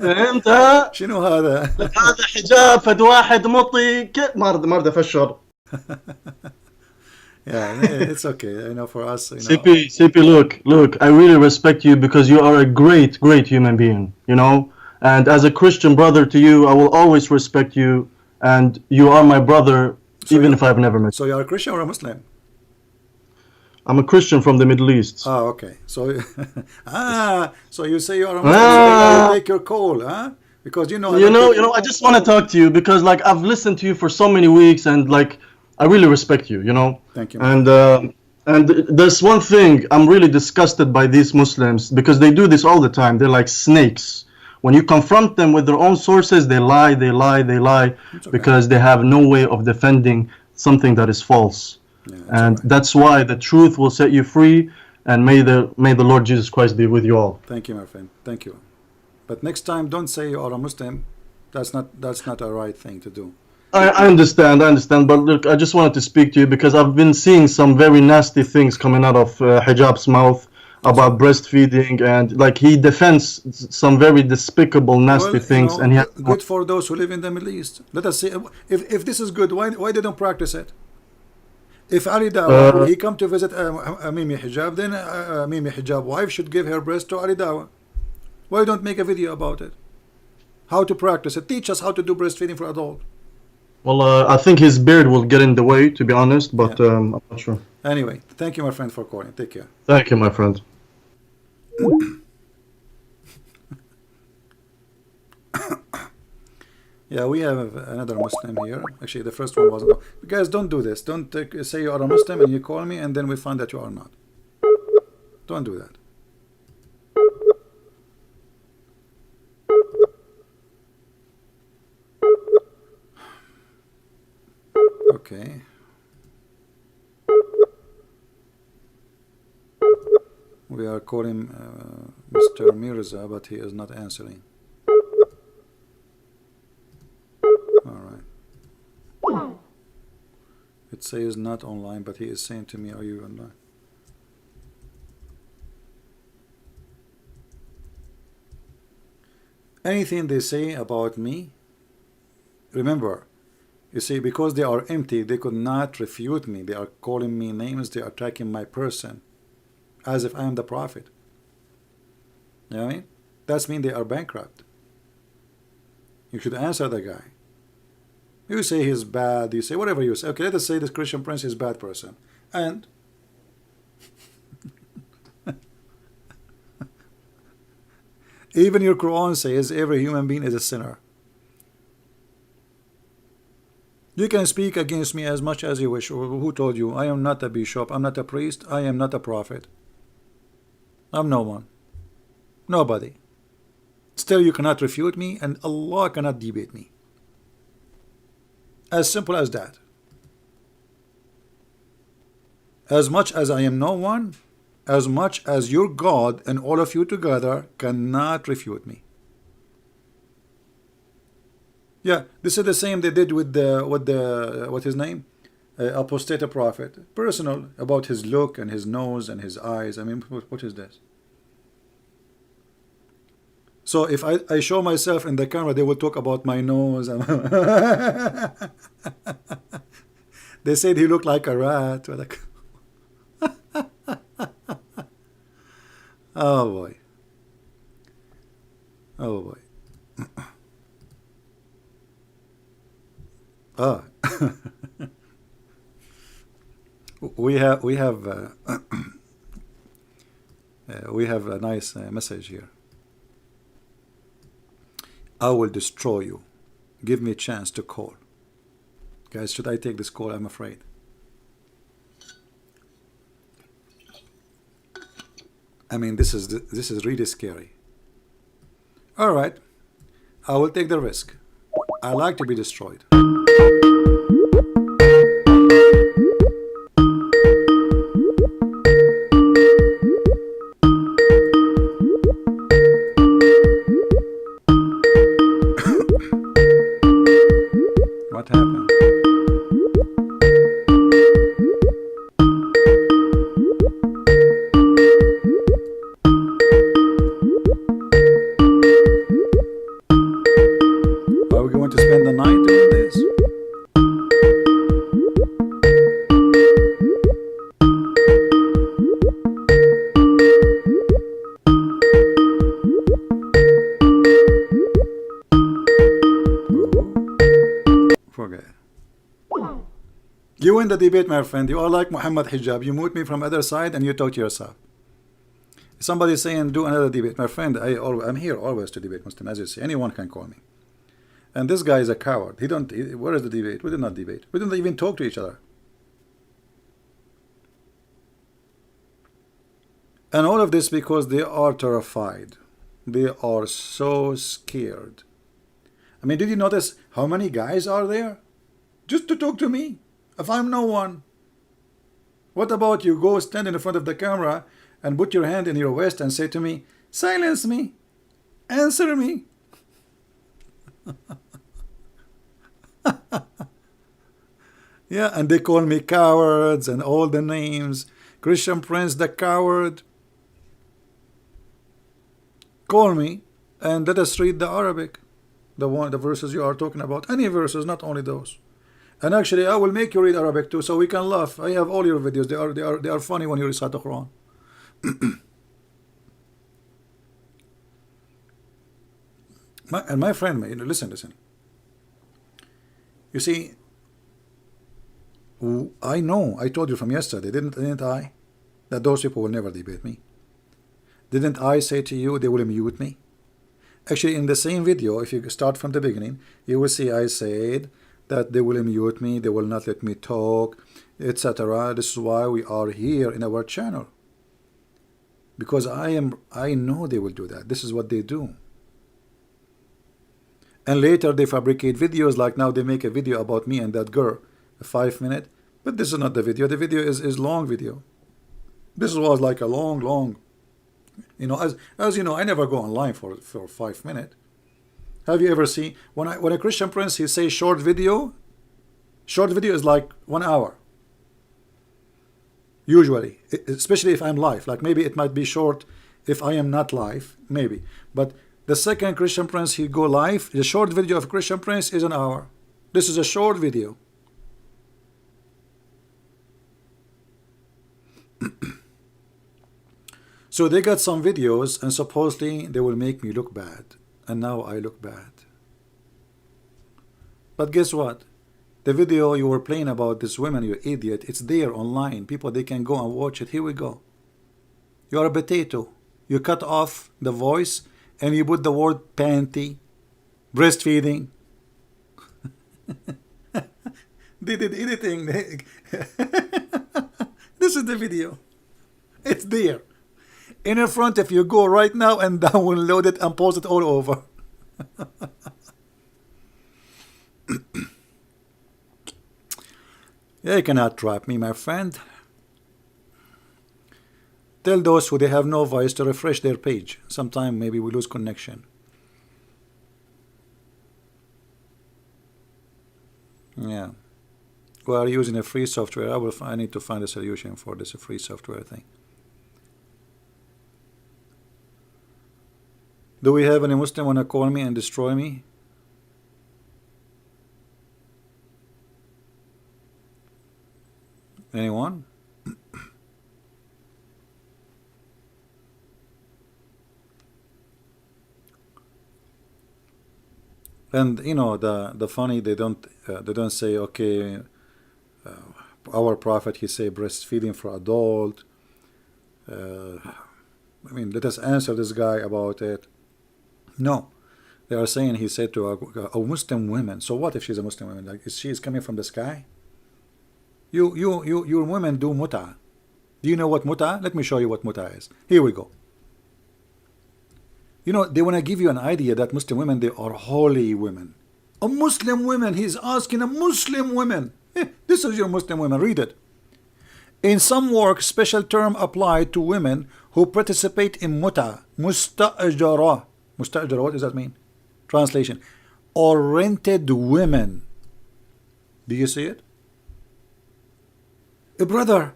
فهمت ها؟ شنو هذا؟ هذا حجاب فد واحد مطي ما رد أفشر. Yeah, it's okay. For us. CP, look. I really respect you because you are a great human being. And as a Christian brother to you, I will always respect you. And you are my brother, even if I've never met you. So you are a Christian or a Muslim? I'm a Christian from the Middle East. Oh, okay. So, so you say you are a Muslim, so I take your call, huh? Because I just want to talk to you because I've listened to you for so many weeks and I really respect you. Thank you. And there's one thing I'm really disgusted by these Muslims because they do this all the time. They're like snakes. When you confront them with their own sources, they lie because they have no way of defending something that is false. Yeah, that's why the truth will set you free, and may the Lord Jesus Christ be with you all. Thank you, my friend. Thank you. But next time, don't say you are a Muslim. That's not a right thing to do. I understand, but look, I just wanted to speak to you because I've been seeing some very nasty things coming out of Hijab's mouth about breastfeeding, and he defends some very despicable, nasty things. And good for those who live in the Middle East. Let us see if this is good. Why they don't practice it? If Ali Dawa he come to visit Mimi Hijab, then Mimi Hijab wife should give her breast to Ali Dawa. Why don't make a video about it? How to practice it. Teach us how to do breastfeeding for adults. Well, I think his beard will get in the way, to be honest, but Yeah. I'm not sure. Anyway, thank you, my friend, for calling. Take care. Thank you, my friend. Yeah, we have another Muslim here. Actually, the first one wasn't. Guys, don't do this. Don't say you are a Muslim and you call me and then we find that you are not. Don't do that. Okay. We are calling Mr. Mirza, but he is not answering. Alright. It says not online, but he is saying to me, are you online? Anything they say about me, remember, you see, because they are empty, they could not refute me. They are calling me names, they are attacking my person, as if I am the prophet. You know what I mean? That means they are bankrupt. You should answer the guy. You say he's bad, you say whatever you say. Okay, let us say this Christian prince is a bad person. And even your Quran says every human being is a sinner. You can speak against me as much as you wish. Who told you? I am not a bishop, I'm not a priest, I am not a prophet. I'm no one. Nobody. Still you cannot refute me and Allah cannot debate me. As simple as that. As much as I am no one, as much as your God and all of you together cannot refute me. Yeah, this is the same they did with what his name? Apostate prophet. Personal, about his look and his nose and his eyes. I mean, what is this? So if I show myself in the camera, they will talk about my nose. They said he looked like a rat. Oh boy. Oh boy. Ah. we have a nice message here. I will destroy you. Give me a chance to call. Guys, should I take this call? I'm afraid. I mean, this is really scary. All right, I will take the risk. I like to be destroyed. What happened? Are we going to spend the night doing this? Forget it. You win the debate, my friend. You are like Muhammad Hijab. You mute me from other side and you talk to yourself. Somebody saying do another debate, my friend. I'm here always to debate Muslim, as you say. Anyone can call me. And this guy is a coward. Where is the debate? We did not debate. We didn't even talk to each other. And all of this because they are terrified. They are so scared. I mean, did you notice how many guys are there? Just to talk to me. If I'm no one. What about you go stand in front of the camera and put your hand in your waist and say to me, silence me. Answer me. Yeah, and they call me cowards and all the names. Christian Prince the coward. Call me and let us read the Arabic. The verses you are talking about. Any verses, not only those. And actually I will make you read Arabic too so we can laugh. I have all your videos. They are funny when you recite the Quran. my friend, listen, listen. You see, I know, I told you from yesterday, didn't I? That those people will never debate me. Didn't I say to you they will mute me? Actually, in the same video, if you start from the beginning, you will see I said that they will mute me, they will not let me talk, etc. This is why we are here in our channel. Because I know they will do that. This is what they do. And later they fabricate videos, like now they make a video about me and that girl, a 5-minute. But this is not the video. The video is long video. This was like a long, you know, as you know, I never go online for 5 minutes. Have you ever seen when a Christian Prince he say short video is like 1 hour. Usually, especially if I'm live, like maybe it might be short if I am not live, maybe. But the second Christian Prince he go live, the short video of Christian Prince is 1 hour. This is a short video. So they got some videos and supposedly they will make me look bad. And now I look bad. But guess what? The video you were playing about this woman, you idiot, it's there online. People, they can go and watch it. Here we go. You're a potato. You cut off the voice and you put the word panty, breastfeeding. They did editing. This is the video. It's there. In the front, if you go right now and download it and post it all over. Yeah, you cannot trap me, my friend. Tell those who they have no voice to refresh their page. Sometime maybe we lose connection. Yeah. We are using a free software. I need to find a solution for this free software thing. Do we have any Muslim want to call me and destroy me? Anyone? And you know the funny, they don't say, okay, our prophet he say breastfeeding for adult. I mean, let us answer this guy about it. No, they are saying he said to a Muslim woman. So what if she's a Muslim woman? Like, is she coming from the sky? Your women do muta. Do you know what muta? Let me show you what muta is. Here we go. You know, they want to give you an idea that Muslim women, they are holy women. A Muslim woman, he's asking a Muslim woman. This is your Muslim woman, read it. In some work, special term applied to women who participate in muta, musta'jara. Musta'jara, what does that mean? Translation. Or rented women. Do you see it? Brother,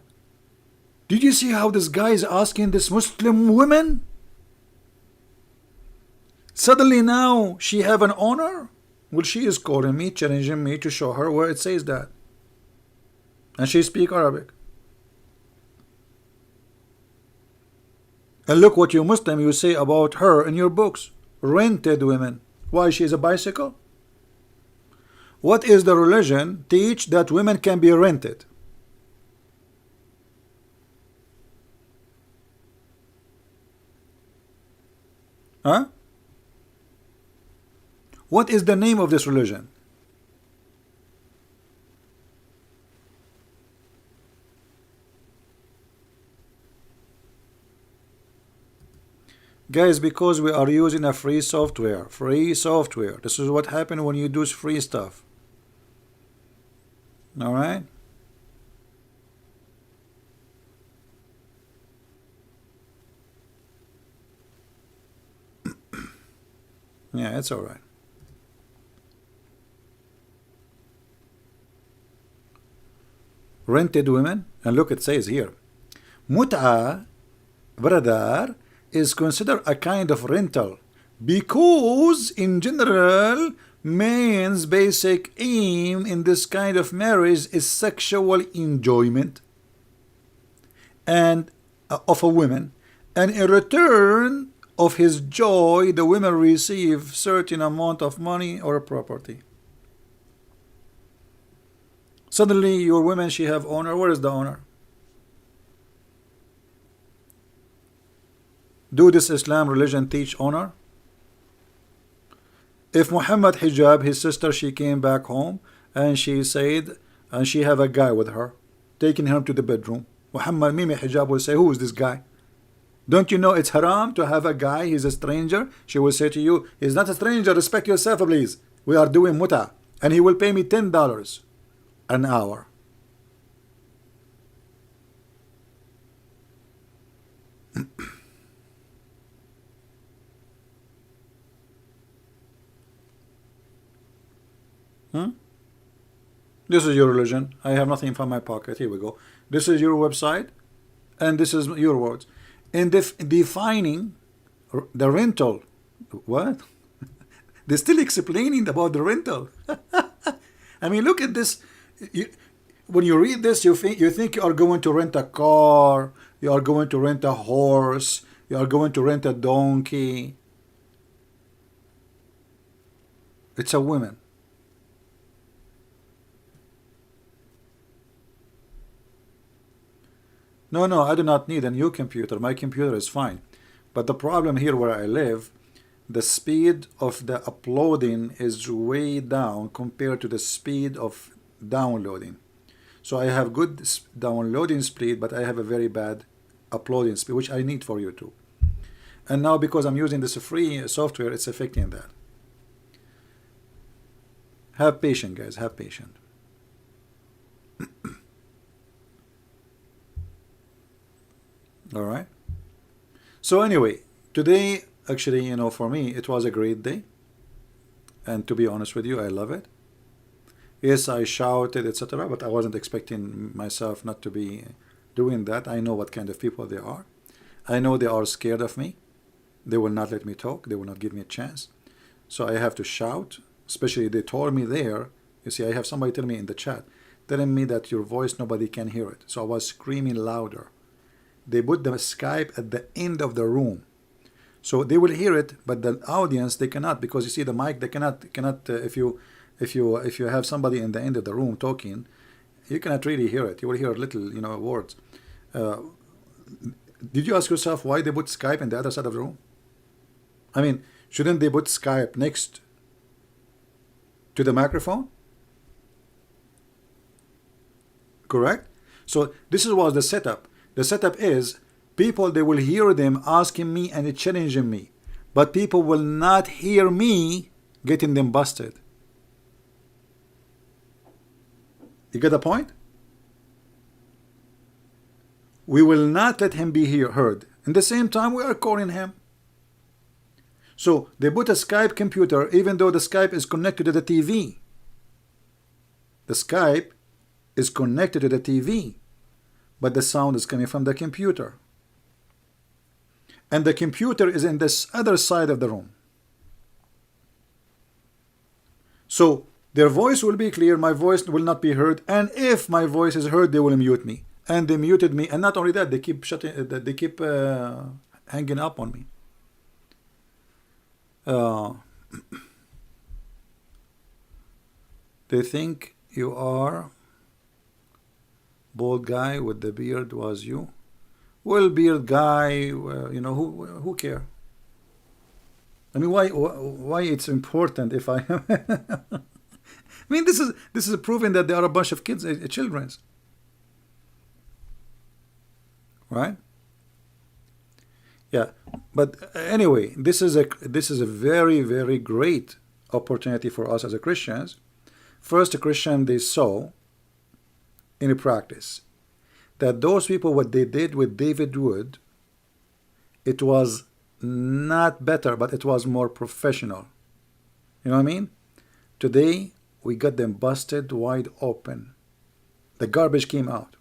did you see how this guy is asking this Muslim woman? Suddenly now she have an honor? Well, she is calling me, challenging me to show her where it says that. And she speak Arabic. And look what you Muslim you say about her in your books. Rented women. Why, she is a bicycle? What is the religion teach that women can be rented? Huh? What is the name of this religion? Guys, because we are using a free software. Free software. This is what happens when you do free stuff. Alright? Yeah, it's alright. Rented women, and look, it says here, mut'a, brother, is considered a kind of rental because in general man's basic aim in this kind of marriage is sexual enjoyment and of a woman, and in return of his joy, the women receive certain amount of money or property. Suddenly your women, she have honor. Where is the honor? Do this Islam religion teach honor? If Muhammad Hijab, his sister, she came back home and she said, and she have a guy with her, taking him to the bedroom, Muhammad Mimi Hijab will say, who is this guy? Don't you know it's haram to have a guy, he's a stranger? She will say to you, he's not a stranger, respect yourself please. We are doing muta. And he will pay me $10 an hour. This is your religion. I have nothing from my pocket. Here we go. This is your website, and this is your words. In defining the rental, what? They're still explaining about the rental. I mean, look at this. When you read this, you think you are going to rent a car, you are going to rent a horse, you are going to rent a donkey. It's a woman. No, I do not need a new computer. My computer is fine. But the problem here where I live, the speed of the uploading is way down compared to the speed of downloading. So I have good downloading speed, but I have a very bad uploading speed, which I need for you too. And now because I'm using this free software, it's affecting that. Have patience, guys. Have patience. All right. So anyway, today, actually, you know, for me, it was a great day. And to be honest with you, I love it. Yes, I shouted, etc., but I wasn't expecting myself not to be doing that. I know what kind of people they are. I know they are scared of me. They will not let me talk. They will not give me a chance. So I have to shout. Especially they told me there, you see, I have somebody tell me in the chat, telling me that your voice, nobody can hear it. So I was screaming louder. They put the Skype at the end of the room. So they will hear it, but the audience, they cannot, because you see the mic, they cannot if you have somebody in the end of the room talking, you cannot really hear it. You will hear little, you know, words. Did you ask yourself why they put Skype in the other side of the room? I mean, shouldn't they put Skype next to the microphone? Correct? So this was the setup. The setup is people, they will hear them asking me and challenging me, but people will not hear me getting them busted. You get the point? We will not let him be heard. At the same time, we are calling him. So they put a Skype computer, even though the Skype is connected to the TV. The Skype is connected to the TV, but the sound is coming from the computer. And the computer is in this other side of the room. So their voice will be clear, my voice will not be heard, and if my voice is heard, they will mute me. And they muted me, and not only that, they keep hanging up on me. They think you are bald guy with the beard was you. Well, beard guy, you know, who care? I mean, why it's important if I am? I mean, this is proving that there are a bunch of kids, children, right? Yeah, but anyway, this is a very, very great opportunity for us as a Christians. First, a Christian, they saw in practice that those people, what they did with David Wood, it was not better, but it was more professional. You know what I mean? Today, we got them busted wide open. The garbage came out.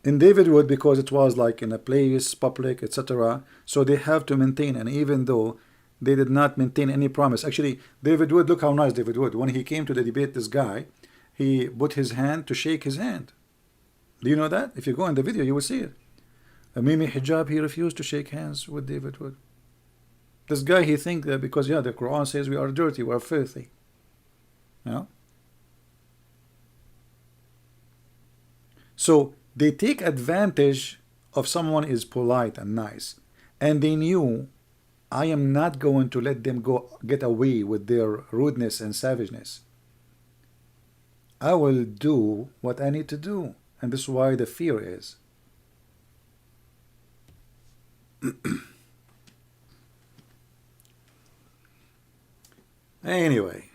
In David Wood, because it was like in a place, public, etc., so they have to maintain, and even though they did not maintain any promise. Actually, David Wood, look how nice David Wood, when he came to the debate, this guy, he put his hand to shake his hand. Do you know that? If you go in the video, you will see it. Mimi Hijab, he refused to shake hands with David Wood. This guy, he think that because, yeah, the Quran says we are dirty, we are filthy. You know? So they take advantage of someone is polite and nice. And they knew, I am not going to let them get away with their rudeness and savageness. I will do what I need to do. And this is why the fear is. Anyway,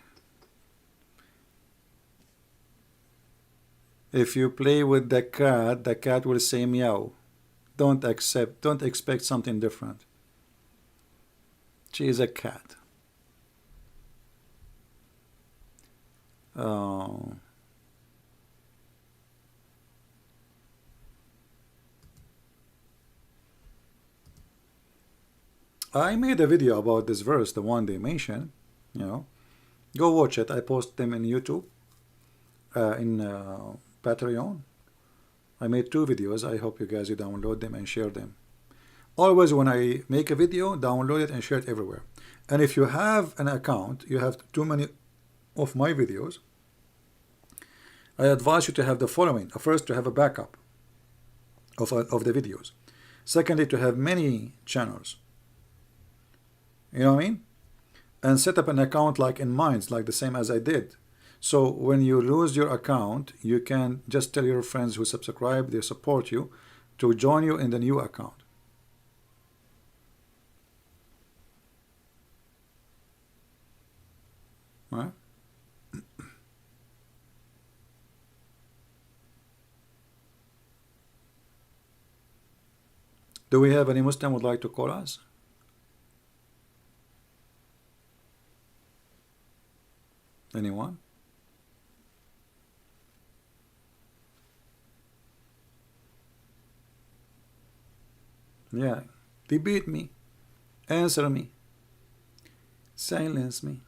if you play with the cat will say meow. Don't expect something different. She is a cat. Oh. I made a video about this verse, the one they mentioned. You know, go watch it. I post them in YouTube, in Patreon. I made 2 videos. I hope you guys download them and share them. Always when I make a video, download it and share it everywhere. And if you have an account, you have too many of my videos, I advise you to have the following. First, to have a backup of the videos. Secondly, to have many channels. You know what I mean? And set up an account like in Minds, like the same as I did. So when you lose your account, you can just tell your friends who subscribe, they support you, to join you in the new account. Right? Do we have any Muslim would like to call us? Anyone? Yeah, debate me, answer me, silence me.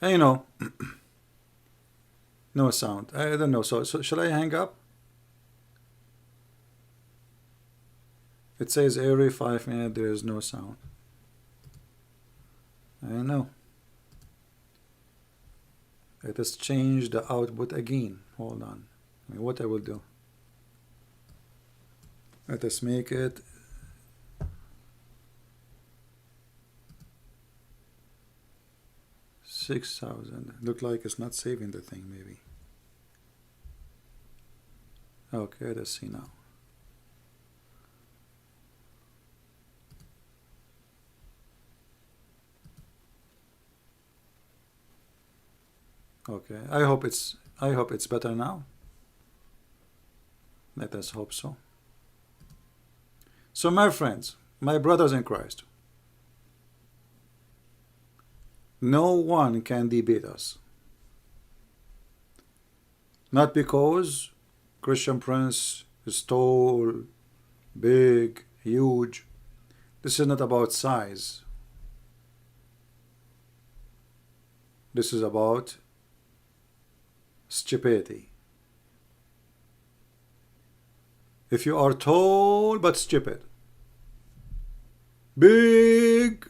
And you know, no sound. I don't know. So shall I hang up? It says every 5 minutes there is no sound. I know. Let us change the output again. Hold on. I mean, what I will do. Let us make it 6,000. Look like it's not saving the thing, maybe. Okay, let's see now. Okay, I hope it's better now. Let us hope so. So my friends, my brothers in Christ, no one can debate us. Not because Christian Prince is tall, big, huge. This is not about size. This is about stupidity. If you are tall but stupid, big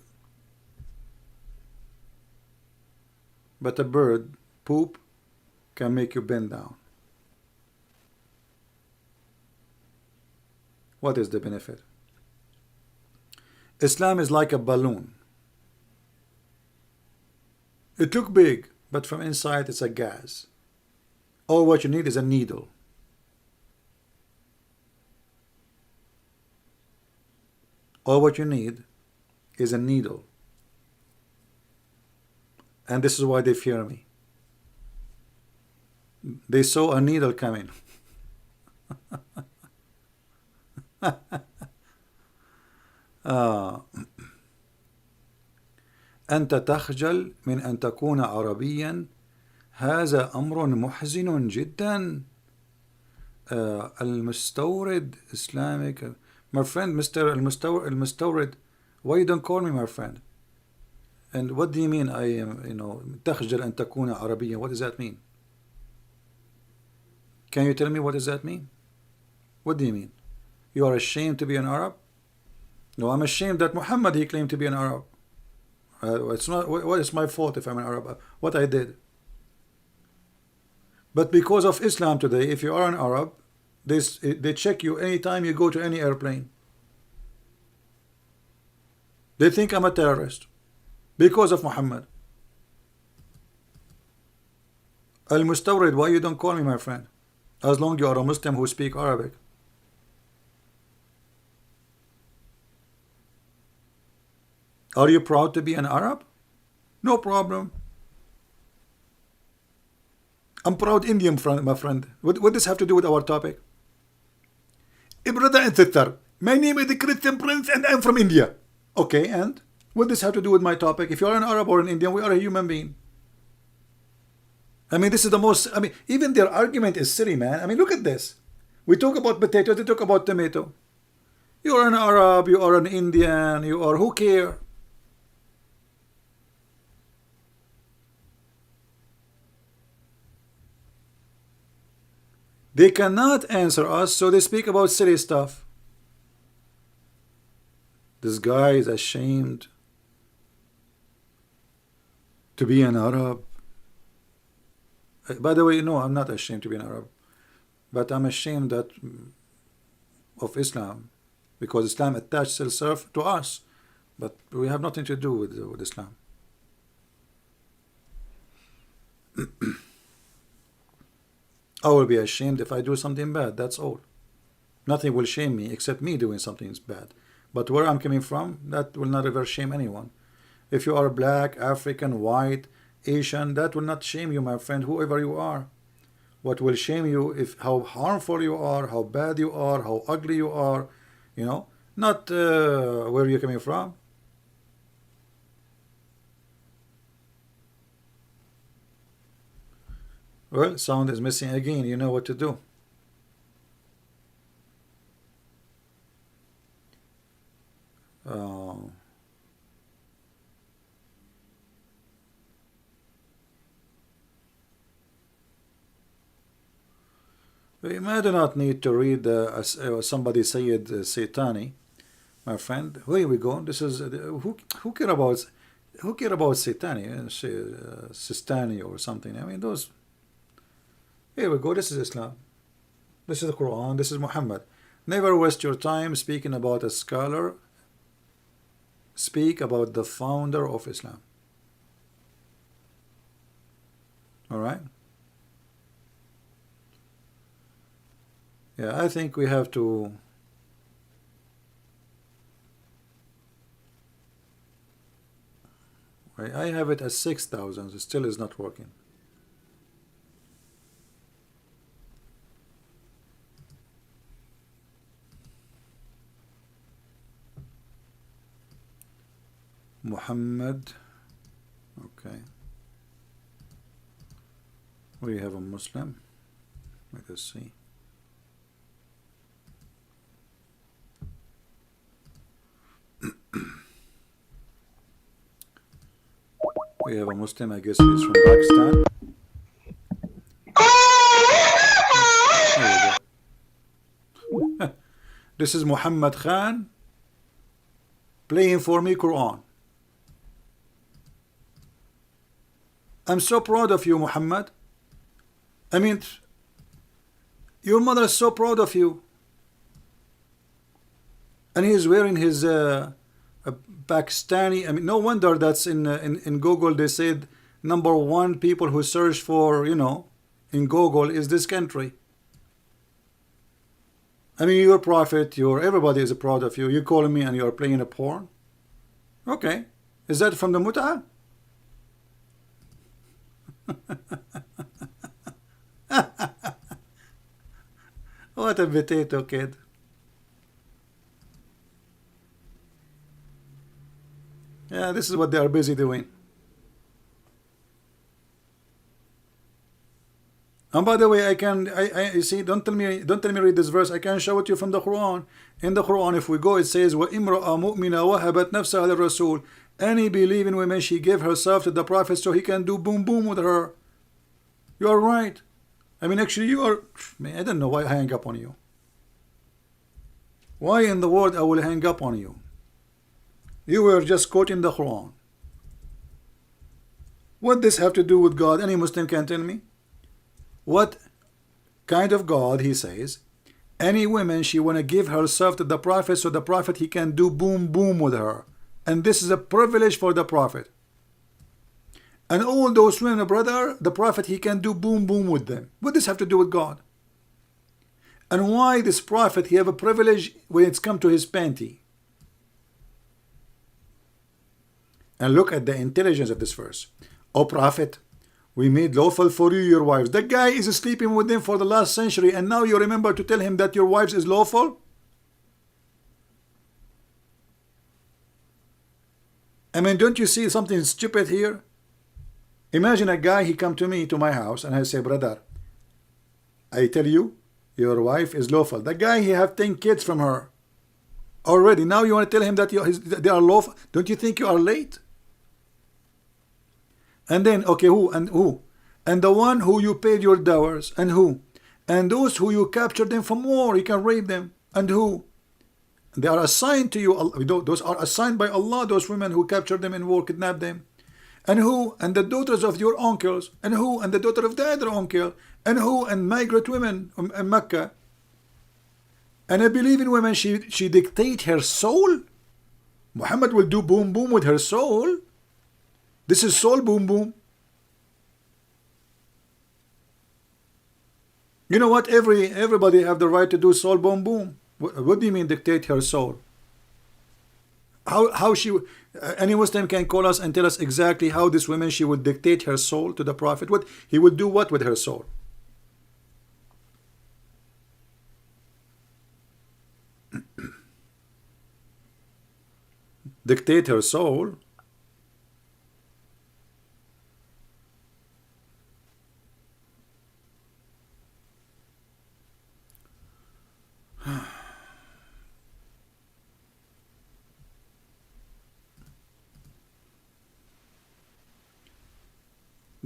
but a bird poop can make you bend down, what is the benefit? Islam is like a balloon. It looks big, but from inside it's a gas. All what you need is a needle. All what you need is a needle. And this is why they fear me. They saw a needle coming. أنت تخجل من أن تكون عربيا. هذا أمر محزن جدا. المستورد Islamic. My friend, Mr. المستورد, why you don't call me my friend? And what do you mean I am, تخجل أن تكون عربيا? What does that mean? Can you tell me what does that mean? What do you mean? You are ashamed to be an Arab? No, I'm ashamed that Muhammad, he claimed to be an Arab. It's not. What is my fault if I'm an Arab? What I did? But because of Islam today, if you are an Arab, they check you anytime you go to any airplane. They think I'm a terrorist because of Muhammad. Al-Mustawrid, why you don't call me my friend? As long as you are a Muslim who speak Arabic. Are you proud to be an Arab? No problem. I'm proud Indian, my friend. What does this have to do with our topic? Brother and sister, my name is the Christian Prince and I'm from India. Okay, and what does this have to do with my topic? If you're an Arab or an Indian, we are a human being. I mean, this is the most, I mean, even their argument is silly, man. I mean, look at this. We talk about potatoes, they talk about tomato. You are an Arab, you are an Indian, you are, who care? They cannot answer us, so they speak about silly stuff. This guy is ashamed to be an Arab. By the way, no, I'm not ashamed to be an Arab, but I'm ashamed that of Islam, because Islam attached itself to us, but we have nothing to do with Islam. I will be ashamed if I do something bad, that's all. Nothing will shame me except me doing something bad. But where I'm coming from, that will not ever shame anyone. If you are black, African, white, Asian, that will not shame you, my friend, whoever you are. What will shame you is how harmful you are, how bad you are, how ugly you are, you know, not where you're coming from. Well, sound is missing again. You know what to do. We may do not need to read somebody Sayyid Saitani, my friend. Here we go. This is who care about Saitani, Sistani or something. I mean those. Here we go. This is Islam. This is the Quran. This is Muhammad. Never waste your time speaking about a scholar. Speak about the founder of Islam. All right. Yeah, I think we have to. I have it as 6,000. It still is not working. Muhammad. Okay. We have a Muslim. Let us see. We have a Muslim, I guess he's from Pakistan. There we go. This is Muhammad Khan playing for me Quran. I'm so proud of you, Muhammad. I mean, your mother is so proud of you. And he's wearing his Pakistani. I mean, no wonder that's in Google. They said #1 people who search for, you know, in Google is this country. I mean, your prophet, everybody is proud of you. You're calling me and you're playing a porn. Okay, is that from the Mut'ah? What a potato kid. Yeah, this is what they are busy doing. And by the way, you see, don't tell me read this verse. I can show it to you from the Quran. In the Quran, if we go, it says, وَإِمْرَأَ مُؤْمِنَةً وَهَبَتْ نَفْسَهَا لِلرَّسُولِ. Any believing woman, she gave herself to the Prophet so he can do boom boom with her. You are right. I mean, actually, you are. Man, I don't know why I hang up on you. Why in the world I will hang up on you? You were just quoting the Quran. What this have to do with God? Any Muslim can tell me? What kind of God he says? Any woman, she want to give herself to the Prophet so the Prophet he can do boom boom with her. And this is a privilege for the Prophet. And all those women, brother, the Prophet he can do boom boom with them. What does this have to do with God? And why this Prophet he have a privilege when it's come to his panty? And look at the intelligence of this verse. O Prophet, we made lawful for you your wives. The guy is sleeping with them for the last century, and now you remember to tell him that your wives is lawful? I mean, don't you see something stupid here? Imagine a guy, he come to me, to my house, and I say, brother, I tell you, your wife is lawful. The guy, he have 10 kids from her already. Now you want to tell him that they are lawful? Don't you think you are late? And then, okay, who? And who? And the one who you paid your dowers. And who? And those who you captured them from war, you can rape them. And who? They are assigned to you. Those are assigned by Allah, those women who captured them in war, kidnapped them. And who? And the daughters of your uncles. And who? And the daughter of the other uncle. And who? And migrant women in Mecca. And a believing woman, she dictate her soul. Muhammad will do boom boom with her soul. This is soul boom boom. You know what? Everybody have the right to do soul boom boom. What do you mean dictate her soul? How she? Any Muslim can call us and tell us exactly how this woman she would dictate her soul to the Prophet. What he would do? What with her soul? Dictate her soul.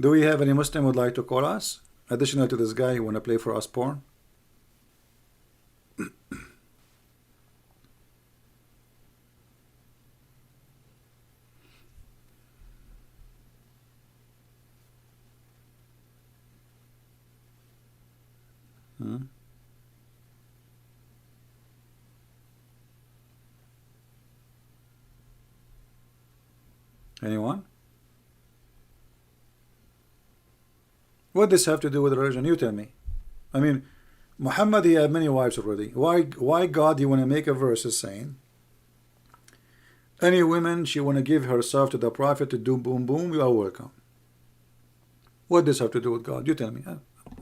Do we have any Muslim who would like to call us? Additional to this guy who want to play for us porn? Anyone? What does this have to do with religion? You tell me. I mean, Muhammad, he had many wives already. Why God, you want to make a verse saying, any woman, she want to give herself to the Prophet to do boom boom, you are welcome. What does this have to do with God? You tell me.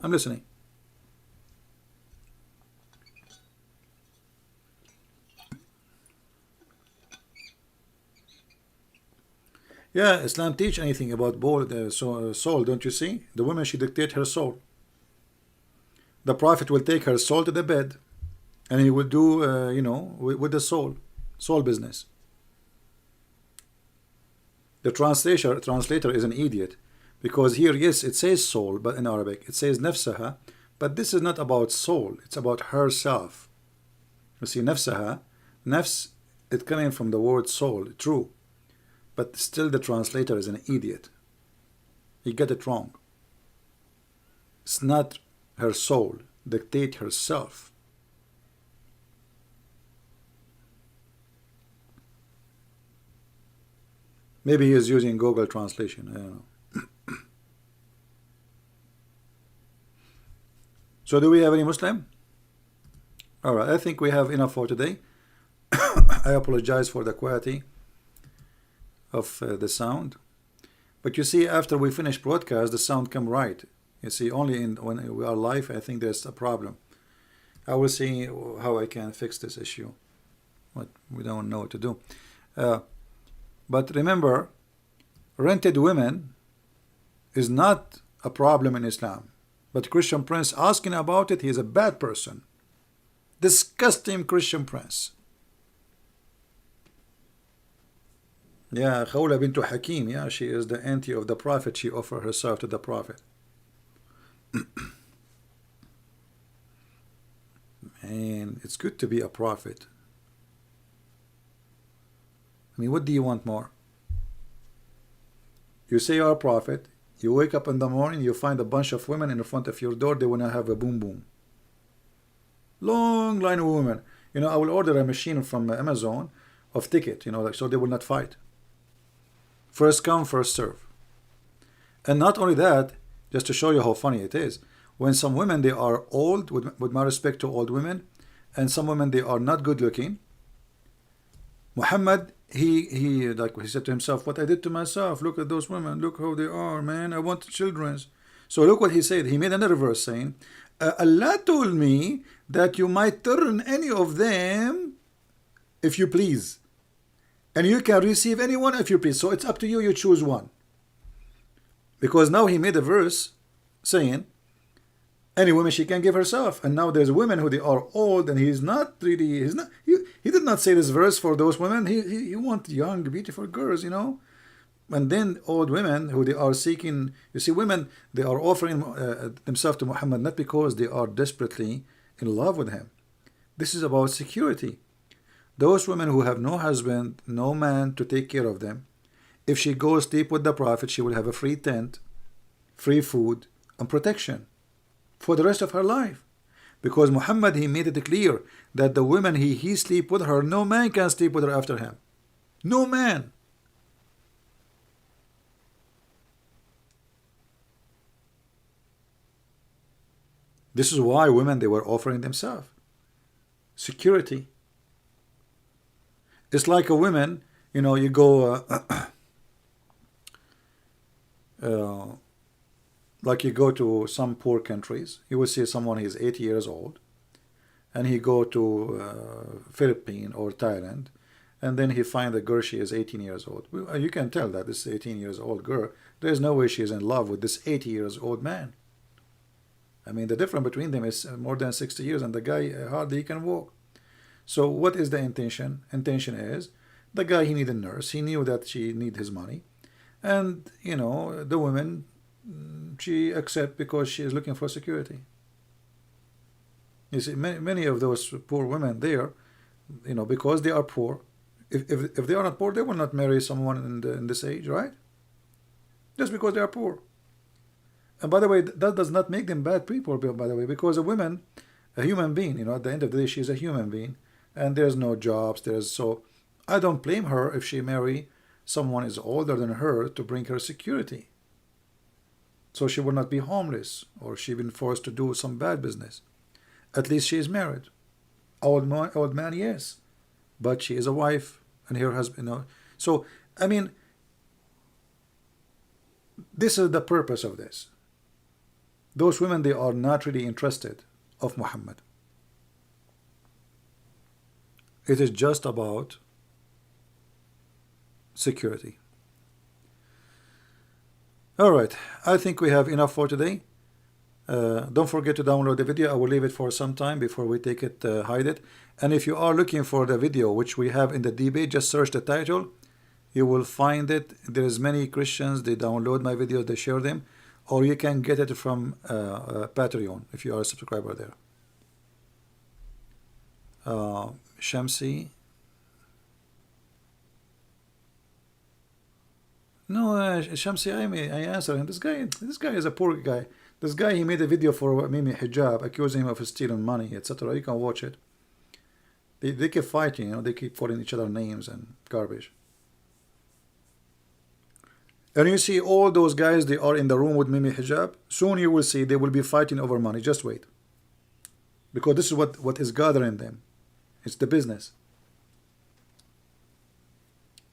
I'm listening. Yeah, Islam teach anything about soul, don't you see? The woman, she dictate her soul. The Prophet will take her soul to the bed, and he will do, with the soul business. The translator is an idiot, because here, yes, it says soul, but in Arabic, it says nafsaha, but this is not about soul, it's about herself. You see, nafsaha, nafs, it coming from the word soul, true. But still the translator is an idiot. He got it wrong. It's not her soul. Dictate herself. Maybe he is using Google translation. I don't know. So do we have any Muslim? Alright, I think we have enough for today. I apologize for the quality of the sound, but you see, after we finish broadcast, the sound come right. You see, only when we are live, I think there's a problem. I will see how I can fix this issue, but we don't know what to do. But remember, rented women is not a problem in Islam, but Christian Prince asking about it, he is a bad person. Disgusting Christian Prince. Yeah, Khawla bint Hakim, yeah, she is the auntie of the Prophet. She offered herself to the Prophet. And it's good to be a prophet. I mean, what do you want more? You say you're a prophet, you wake up in the morning, you find a bunch of women in front of your door, they want to have a boom boom. Long line of women. You know, I will order a machine from Amazon of ticket, you know, like, so they will not fight. First come, first serve. And not only that, just to show you how funny it is, when some women, they are old, with my respect to old women, and some women, they are not good looking, Muhammad, he said to himself, what I did to myself, look at those women, look how they are, man, I want children. So look what he said. He made another verse saying, Allah told me that you might turn any of them if you please. And you can receive anyone if you please. So it's up to you, you choose one. Because now he made a verse saying, any woman she can give herself. And now there's women who they are old, and he did not say this verse for those women. He wants young, beautiful girls, you know. And then old women who they are seeking, you see, women, they are offering themselves to Muhammad not because they are desperately in love with him. This is about security. Those women who have no husband, no man to take care of them, if she goes sleep with the Prophet, she will have a free tent, free food, and protection for the rest of her life. Because Muhammad, he made it clear that the women he sleep with her, no man can sleep with her after him. No man. This is why women, they were offering themselves security. It's like a woman, you know, you go like you go to some poor countries, you will see someone, he's 80 years old, and he go to Philippines or Thailand, and then he find a girl, she is 18 years old. You can tell that this 18 years old girl, there's no way she is in love with this 80 years old man. I mean, the difference between them is more than 60 years, and the guy hardly can walk. So what is the intention? Intention is, the guy, he need a nurse. He knew that she need his money. And, you know, the woman, she accept because she is looking for security. You see, many of those poor women there, you know, because they are poor, if they are not poor, they will not marry someone in this age, right? Just because they are poor. And by the way, that does not make them bad people, by the way, because a woman, a human being, you know, at the end of the day, she's a human being, and there's no jobs, so I don't blame her if she marry someone is older than her to bring her security. So she will not be homeless, or she been forced to do some bad business. At least she is married. Old man, yes, but she is a wife, and her husband, you know. So, I mean, this is the purpose of this. Those women, they are not really interested of Muhammad. It is just about security. All right, I think we have enough for today. Don't forget to download the video. I will leave it for some time before we take it, hide it. And if you are looking for the video which we have in the debate, just search the title. You will find it. There's many Christians, they download my videos, they share them. Or you can get it from Patreon if you are a subscriber there. Shamsi. No, Shamsi, I answer him. This guy is a poor guy. This guy, he made a video for Mimi Hijab, accusing him of stealing money, etc. You can watch it. They keep fighting, you know, they keep calling each other names and garbage. And you see all those guys, they are in the room with Mimi Hijab. Soon you will see they will be fighting over money. Just wait. Because this is what is gathering them. It's the business.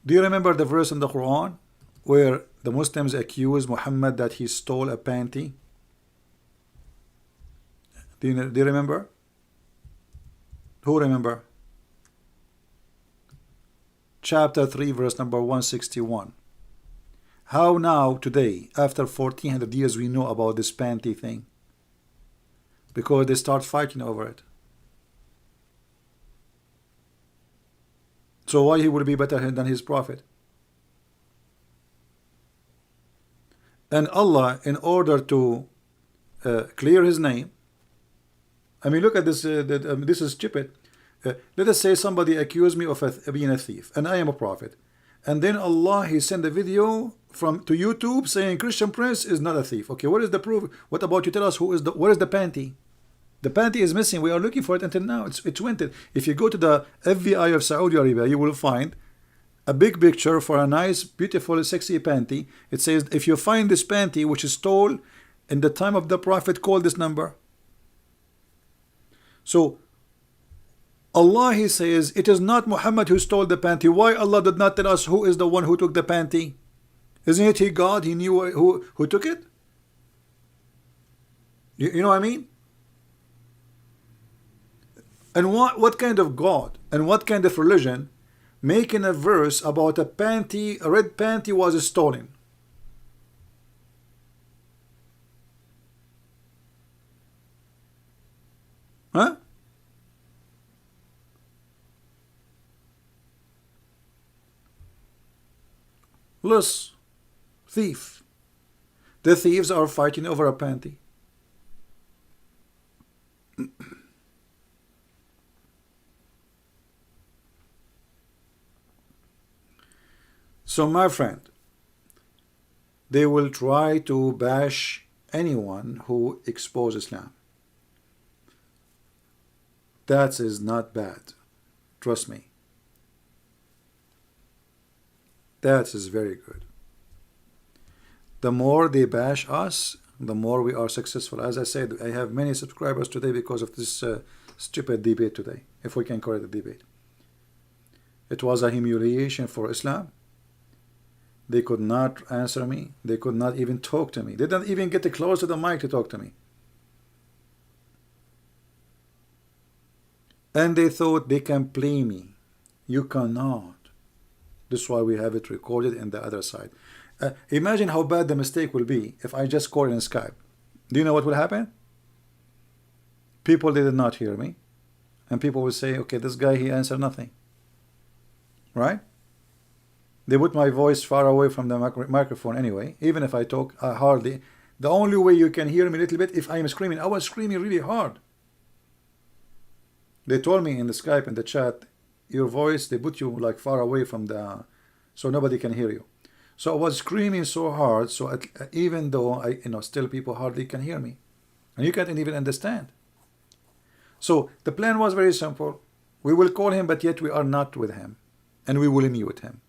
Do you remember the verse in the Quran where the Muslims accuse Muhammad that he stole a panty? Do you remember? Who remember? Chapter 3, verse number 161. How now, today, after 1400 years, we know about this panty thing? Because they start fighting over it. So why he will be better than his prophet? And Allah, in order to clear his name, I mean, look at this. This is stupid. Let us say somebody accused me of being a thief, and I am a prophet, and then Allah He sent a video to YouTube saying Christian Prince is not a thief. Okay, what is the proof? What about you tell us where is the panty? The panty is missing. We are looking for it until now. It's winter. If you go to the FBI of Saudi Arabia, you will find a big picture for a nice, beautiful, sexy panty. It says, if you find this panty which is stole in the time of the Prophet, call this number. So Allah He says it is not Muhammad who stole the panty. Why Allah did not tell us who is the one who took the panty? Isn't it He God? He knew who took it. You know what I mean? And what kind of God and what kind of religion making a verse about a red panty was stolen? Huh? Loose thief. The thieves are fighting over a panty. So my friend, they will try to bash anyone who exposes Islam. That is not bad. Trust me. That is very good. The more they bash us, the more we are successful. As I said, I have many subscribers today because of this stupid debate today, if we can call it a debate. It was a humiliation for Islam. They could not answer me. They could not even talk to me. They didn't even get close to the mic to talk to me. And they thought they can play me. You cannot. This is why we have it recorded in the other side. Imagine how bad the mistake will be if I just call in Skype. Do you know what will happen? People, they did not hear me. And people will say, okay, this guy, he answered nothing. Right? They put my voice far away from the microphone anyway. Even if I talk hardly. The only way you can hear me a little bit if I am screaming. I was screaming really hard. They told me in the Skype, in the chat, your voice, they put you like far away from so nobody can hear you. So I was screaming so hard, so even though still people hardly can hear me. And you can't even understand. So the plan was very simple. We will call him, but yet we are not with him. And we will mute him.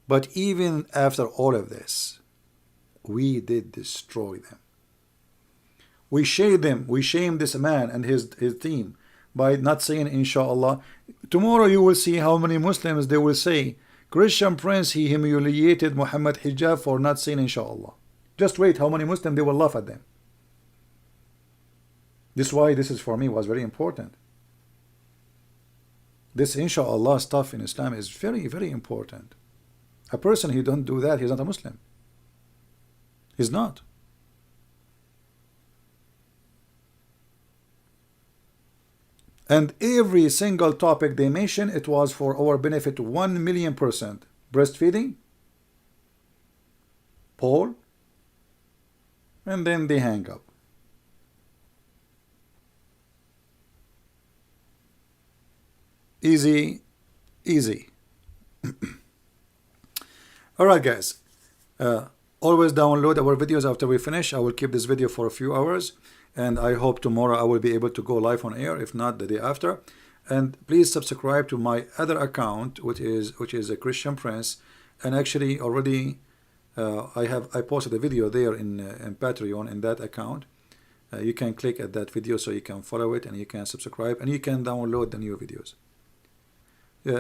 But even after all of this, we did destroy them. We shamed them. We shamed this man and his team by not saying Inshallah. Tomorrow you will see how many Muslims they will say, Christian Prince, he humiliated Muhammad Hijab for not saying Inshallah. Just wait how many Muslims they will laugh at them. This is why this is for me was very important. This Inshallah stuff in Islam is very, very important. A person who don't do that, he's not a Muslim. He's not. And every single topic they mention, it was for our benefit 1,000,000%. Breastfeeding, poll, and then they hang up. Easy, easy. Alright guys, always download our videos after we finish. I will keep this video for a few hours, and I hope tomorrow I will be able to go live on air, if not the day after. And please subscribe to my other account, which is a Christian Prince. And actually already I posted a video there in Patreon in that account. You can click at that video so you can follow it, and you can subscribe, and you can download the new videos.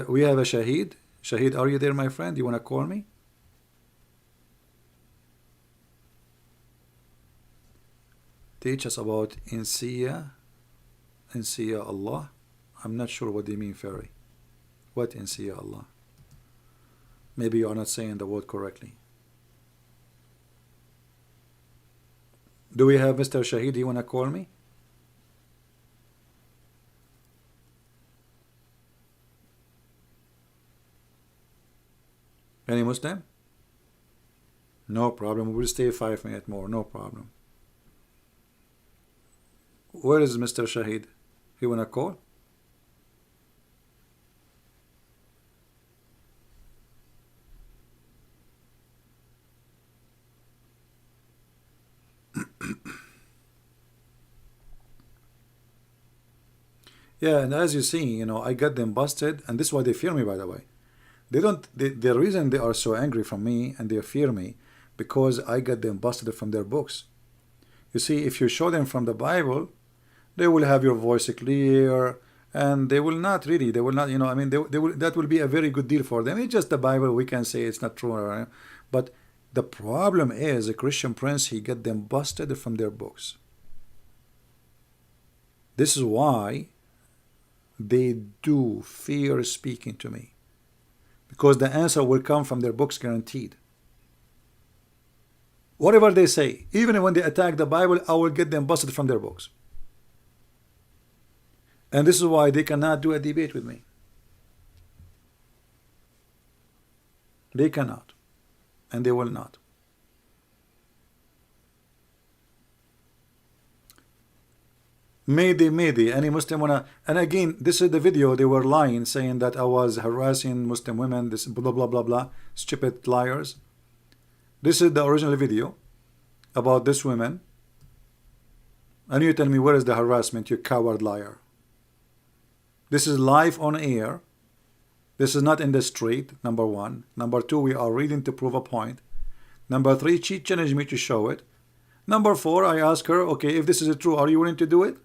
We have a Shahid. Shahid, are you there, my friend? You want to call me? Teach us about Inshalah. I'm not sure what they mean, Fairy. What Inshalah? Maybe you are not saying the word correctly. Do we have Mr. Shahid? You want to call me? Any Muslim? No problem. We'll stay 5 minutes more. No problem. Where is Mr. Shahid? He wanna call? Yeah, and as you see, you know, I got them busted, and this is why they fear me, by the way. They don't, the reason they are so angry from me and they fear me, because I got them busted from their books. You see, if you show them from the Bible, they will have your voice clear, and they will not really, they will not, you know, I mean, they will, that will be a very good deal for them. It's just the Bible, we can say it's not true, but the problem is a Christian prince, he get them busted from their books. This is why they do fear speaking to me, because the answer will come from their books guaranteed. Whatever they say, even when they attack the Bible, I will get them busted from their books. And this is why they cannot do a debate with me. They cannot, and they will not. Maybe any Muslim wanna, and again, this is the video, they were lying, saying that I was harassing Muslim women, this blah blah blah blah, stupid liars. This is the original video about this woman, and you tell me where is the harassment, you coward liar. This is live on air. This is not in the street, number one. Number two, we are reading to prove a point. Number three, she challenged me to show it. Number four, I asked her, okay, if this is true, are you willing to do it?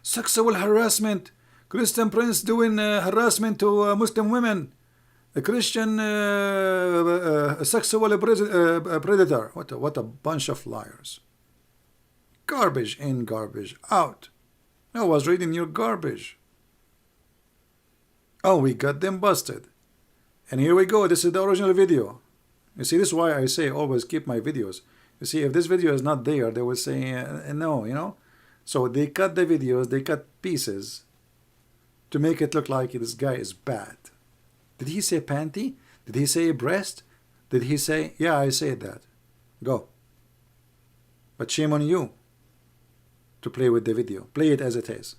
Sexual harassment. Christian prince doing harassment to Muslim women. A Christian sexual predator. What a bunch of liars. Garbage in, garbage out. I was reading your garbage. Oh, we got them busted. And here we go. This is the original video. You see, this is why I say always keep my videos. You see, if this video is not there, they will say no, you know. So they cut the videos, they cut pieces to make it look like this guy is bad. Did he say panty? Did he say breast? Did he say, yeah, I said that. Go. But shame on you to play with the video. Play it as it is.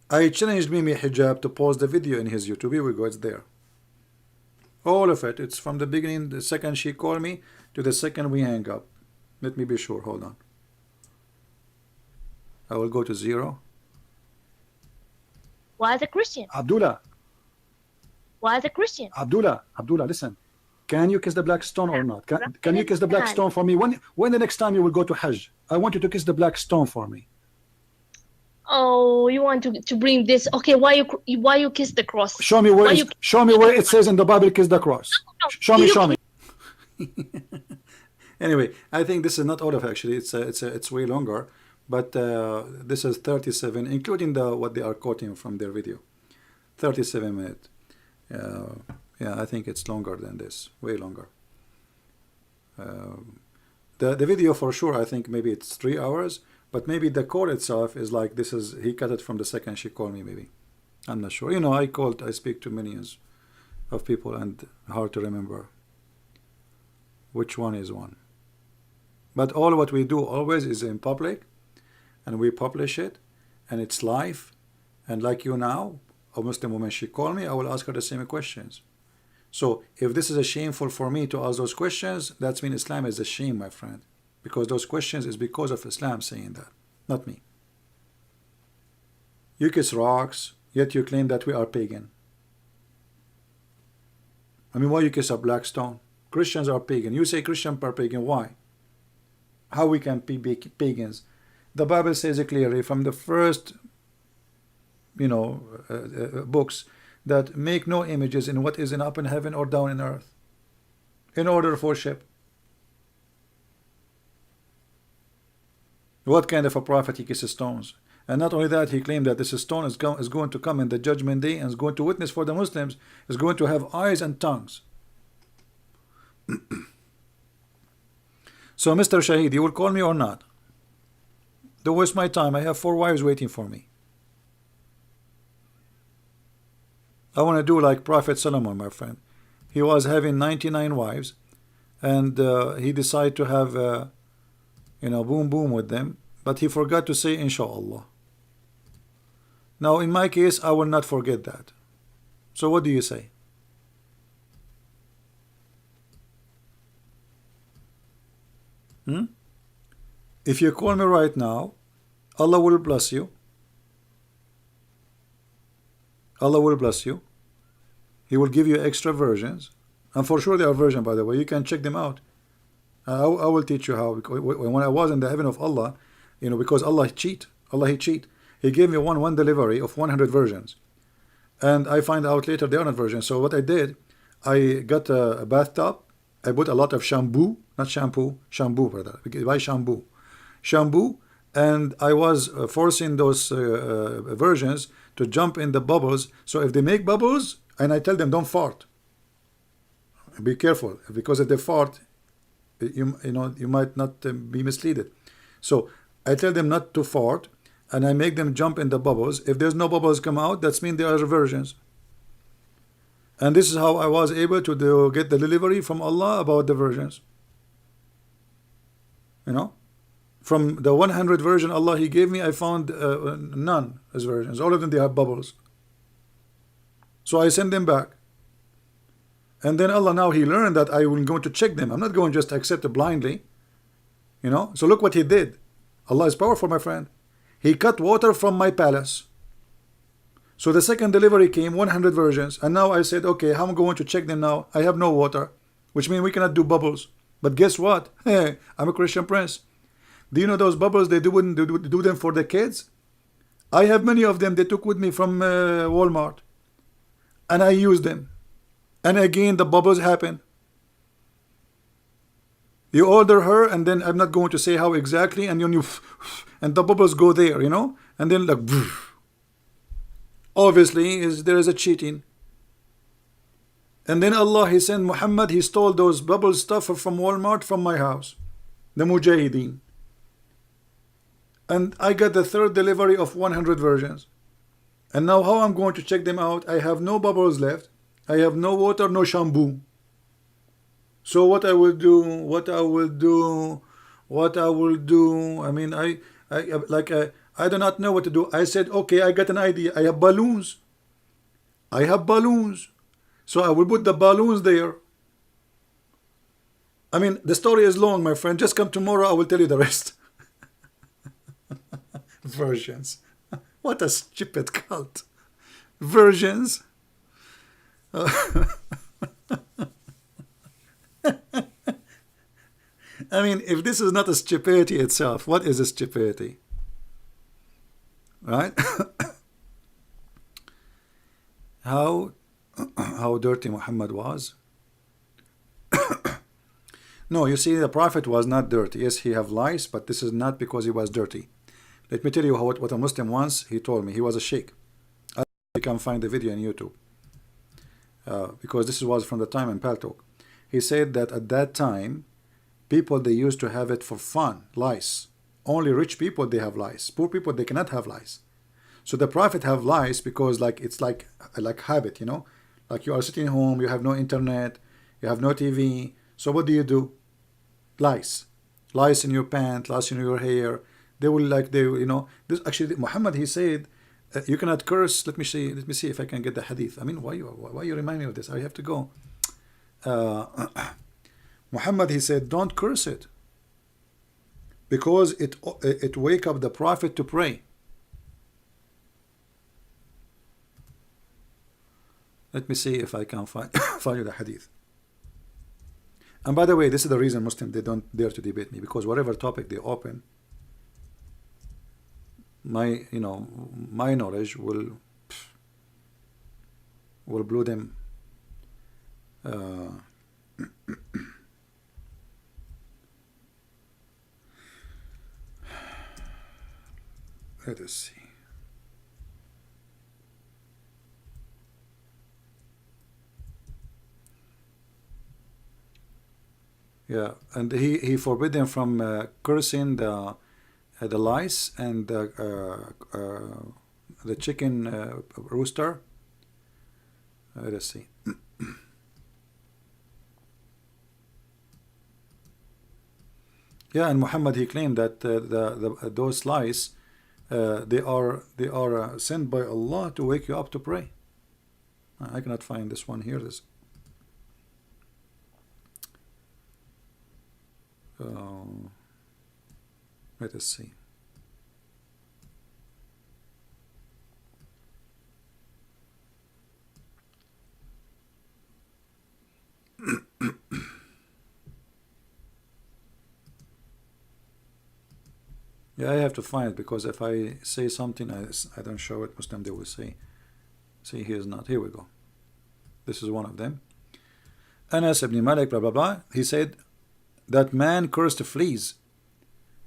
I challenged Mimi Hijab to post the video in his YouTube. Here we go, it's there. All of it. It's from the beginning, the second she called me, to the second we hang up. Let me be sure. Hold on. I will go to 0. Why is a Christian? Abdullah. Why is a Christian? Abdullah, listen. Can you kiss the black stone or not? Can you kiss the black stone for me? When the next time you will go to Hajj? I want you to kiss the black stone for me. Oh, you want to bring this? Okay, why you kiss the cross? Show me where it says in the Bible kiss the cross. Show me. Anyway, I think this is not all of it, actually. It's way longer, but this is 37, including what they are quoting from their video. 37 minutes. Yeah, I think it's longer than this, way longer. The video for sure, I think maybe it's 3 hours, but maybe the call itself is like this is, he cut it from the second she called me, maybe. I'm not sure. You know, I speak to millions of people and hard to remember which one is one. But all what we do always is in public, and we publish it, and it's live, and like you now, a Muslim woman, she called me, I will ask her the same questions. So if this is shameful for me to ask those questions, that means Islam is a shame, my friend. Because those questions is because of Islam saying that, not me. You kiss rocks, yet you claim that we are pagan. I mean, why you kiss a black stone? Christians are pagan. You say Christians are pagan. Why? How we can be pagans? The Bible says it clearly from the first, books, that make no images in what is up in heaven or down in earth, in order for worship. What kind of a prophet he kisses stones? And not only that, he claimed that this stone is going to come in the judgment day and is going to witness for the Muslims, is going to have eyes and tongues. So, Mr. Shahid, you will call me or not? Don't waste my time. I have 4 wives waiting for me. I want to do like Prophet Solomon, my friend. He was having 99 wives, and he decided to have, boom boom with them, but he forgot to say Inshallah. Now in my case, I will not forget that. So what do you say? If you call me right now, Allah will bless you. Allah will bless you. He will give you extra versions. And for sure they are versions, by the way. You can check them out. I will teach you how. When I was in the heaven of Allah, because Allah cheat. He cheat. He gave me one delivery of 100 versions. And I find out later they are not versions. So what I did, I got a bathtub. I put a lot of shampoo, not shampoo, shampoo, brother. Why shampoo? Shampoo. And I was forcing those versions to jump in the bubbles. So if they make bubbles, and I tell them don't fart. Be careful, because if they fart, you might not be misleaded. So I tell them not to fart, and I make them jump in the bubbles. If there's no bubbles come out, that means there are versions. And this is how I was able to get the delivery from Allah about the versions. From the 100 version Allah He gave me, I found none as versions. All of them, they have bubbles. So I send them back. And then Allah, now He learned that I will go to check them. I'm not going to just accept it blindly. So look what He did. Allah is powerful, my friend. He cut water from my palace. So the second delivery came, 100 versions. And now I said, okay, how am I going to check them now? I have no water, which means we cannot do bubbles. But guess what? Hey, I'm a Christian prince. Do you know those bubbles, they do them for the kids? I have many of them. They took with me from Walmart. And I use them. And again, the bubbles happen. You order her, and then I'm not going to say how exactly, and and the bubbles go there, and then like, obviously there is a cheating. And then Allah, He sent Muhammad, He stole those bubble stuff from Walmart from my house, the Mujahideen. And I got the third delivery of 100 versions. And now how I'm going to check them out? I have no bubbles left. I have no water, no shampoo. So what I will do, I mean, I do not know what to do. I said, okay, I got an idea. I have balloons. So I will put the balloons there. I mean, the story is long, my friend. Just come tomorrow, I will tell you the rest. Versions. What a stupid cult. Versions. I mean, if this is not a stupidity itself, what is a stupidity? Right? How dirty Muhammad was? No, you see, the Prophet was not dirty. Yes, he have lice, but this is not because he was dirty. Let me tell you what a Muslim once, he told me. He was a sheikh. You can find the video on YouTube. Because this was from the time in Paltalk. He said that at that time, people, they used to have it for fun, lice. Only rich people, they have lice. Poor people, they cannot have lice. So the Prophet have lice because it's like habit, Like you are sitting home, you have no internet, you have no TV. So what do? Lice. Lice in your pants, lice in your hair. They will this actually Muhammad, he said, you cannot curse. Let me see if I can get the hadith. I mean, why you remind me of this? I have to go. Muhammad, he said, don't curse it, because it wake up the Prophet to pray. Let me see if I can find you the hadith. And by the way, this is the reason Muslims, they don't dare to debate me, because whatever topic they open, my knowledge will blow them. Let us see. Yeah, and he forbid them from cursing the lice and the chicken rooster. Let us see. Yeah, and Muhammad, he claimed that those lies, they are sent by Allah to wake you up to pray. I cannot find this one here. This. Let us see. Yeah, I have to find it, because if I say something, I don't show it, Muslim, they will say, see, he is not. Here we go. This is one of them. Anas ibn Malik, blah, blah, blah. He said that man cursed fleas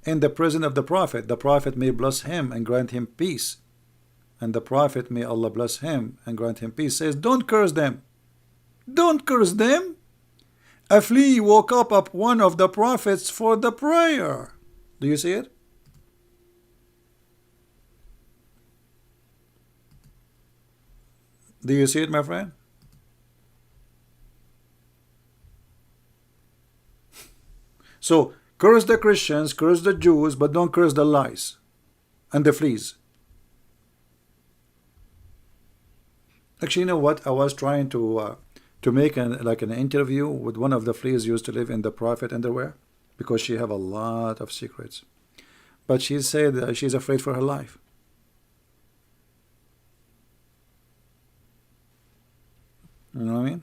in the prison of the Prophet. The Prophet may bless him and grant him peace. And the Prophet, may Allah bless him and grant him peace, says, don't curse them. Don't curse them. A flea woke up one of the prophets for the prayer. Do you see it? Do you see it, my friend? So, curse the Christians, curse the Jews, but don't curse the lies and the fleas. Actually, you know what? I was trying to make an interview with one of the fleas used to live in the Prophet underwear, because she have a lot of secrets. But she said that she's afraid for her life. You know what I mean?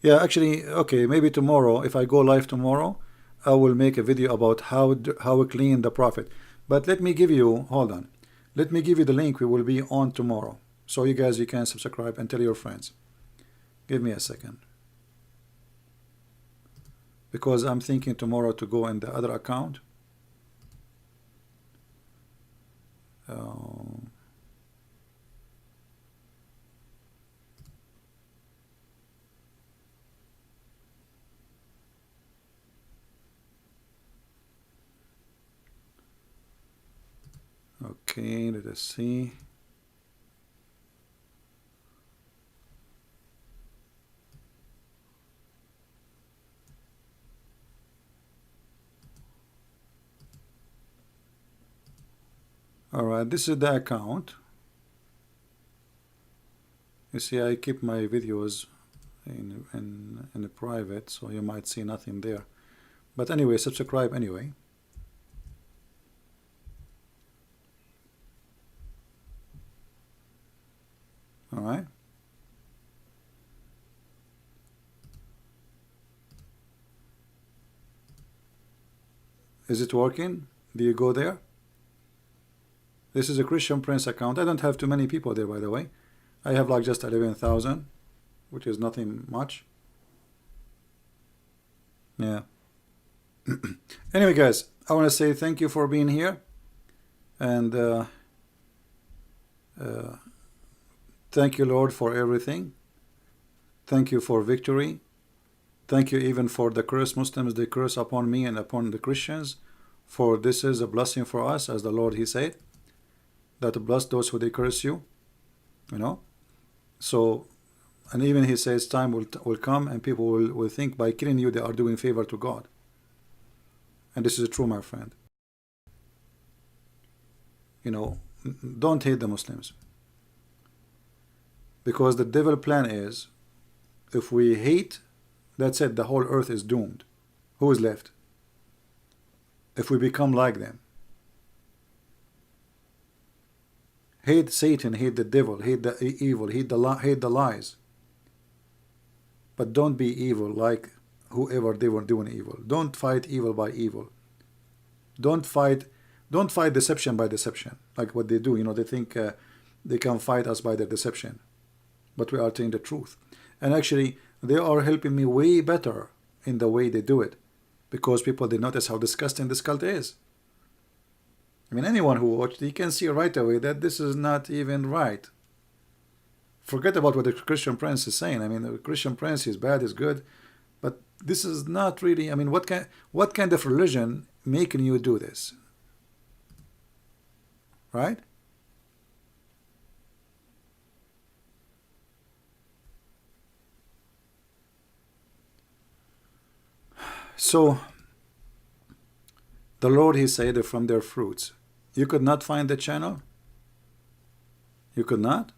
Yeah, actually, okay, maybe tomorrow, if I go live tomorrow, I will make a video about how we clean the Prophet. But let me give you, hold on, let me give you the link. We will be on tomorrow, so you guys, you can subscribe and tell your friends. Give me a second, because I'm thinking tomorrow to go in the other account. Okay, let us see. All right, this is the account. You see, I keep my videos in the private, so you might see nothing there. But anyway, subscribe anyway. All right. Is it working? Do you go there? This is a Christian Prince account. I don't have too many people there, by the way. I have like just 11,000, which is nothing much. Yeah. Anyway, guys, I want to say thank you for being here. And thank you, Lord, for everything. Thank you for victory. Thank you even for the curse Muslims, they curse upon me and upon the Christians. For this is a blessing for us, as the Lord, he said, that bless those who they curse you. You know? So, and even he says time will come and people will think by killing you they are doing favor to God. And this is true, my friend. You know, don't hate the Muslims. Because the devil plan is, if we hate, that's it, the whole earth is doomed. Who is left? If we become like them. Hate Satan, hate the devil, hate the evil, hate the lies. But don't be evil like whoever they were doing evil. Don't fight evil by evil. Don't fight deception by deception, like what they do. You know, they think they can fight us by their deception, but we are telling the truth. And actually, they are helping me way better in the way they do it, because people, they notice how disgusting this cult is. I mean, anyone who watched, you can see right away that this is not even right. Forget about what the Christian Prince is saying. I mean, the Christian Prince is bad, is good, but this is not really. I mean, what kind of religion making you do this? Right? So the Lord, he said, from their fruits. You could not find the channel? You could not?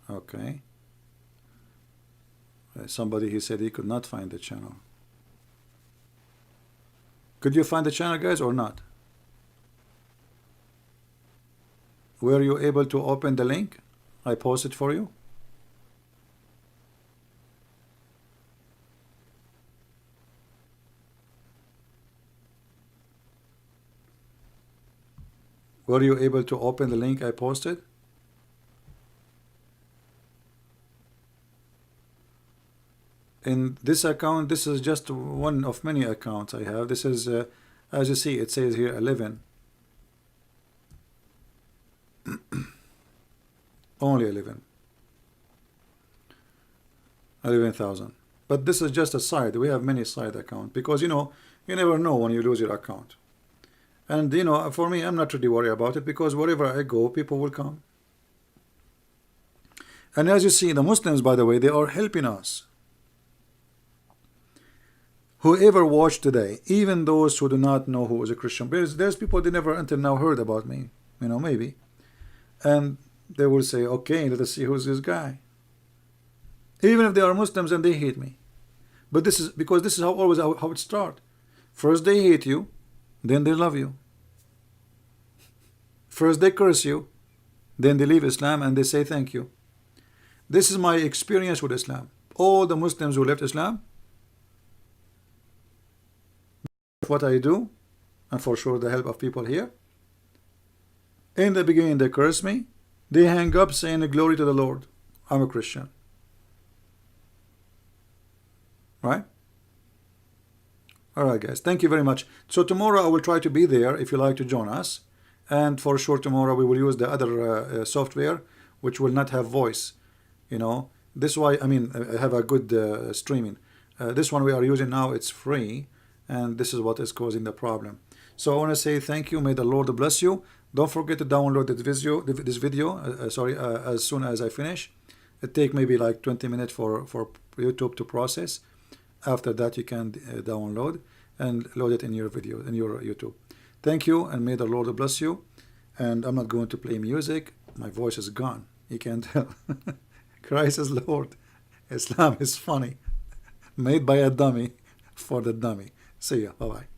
Okay. Somebody, he said he could not find the channel. Could you find the channel, guys, or not? Were you able to open the link I posted for you? Were you able to open the link I posted? In this account, this is just one of many accounts I have. This is, as you see, it says here 11. Only 11,000. But this is just a side. We have many side accounts because, you know, you never know when you lose your account. And, you know, for me, I'm not really worried about it because wherever I go, people will come. And as you see, the Muslims, by the way, they are helping us. Whoever watched today, even those who do not know who is a Christian, there's people that never until now heard about me, you know, maybe. And they will say, okay, let us see who's this guy. Even if they are Muslims and they hate me. But this is because this is how it starts. First they hate you, then they love you. First they curse you, then they leave Islam and they say thank you. This is my experience with Islam. All the Muslims who left Islam, what I do, and for sure the help of people here, in the beginning they curse me, they hang up saying glory to the Lord, I'm a Christian. Right? Alright guys, thank you very much. So tomorrow I will try to be there if you like to join us, and for sure tomorrow we will use the other software which will not have voice. You know, this is why, I mean, I have a good streaming. This one we are using now, it's free, and this is what is causing the problem. So I want to say thank you. May the Lord bless you. Don't forget to download this video as soon as I finish. It take maybe like 20 minutes for YouTube to process. After that you can download and load it in your video, in your YouTube. Thank you, and may the Lord bless you. And I'm not going to play music. My voice is gone. You can't tell. Christ is Lord. Islam is funny. Made by a dummy for the dummy. See ya. Bye-bye.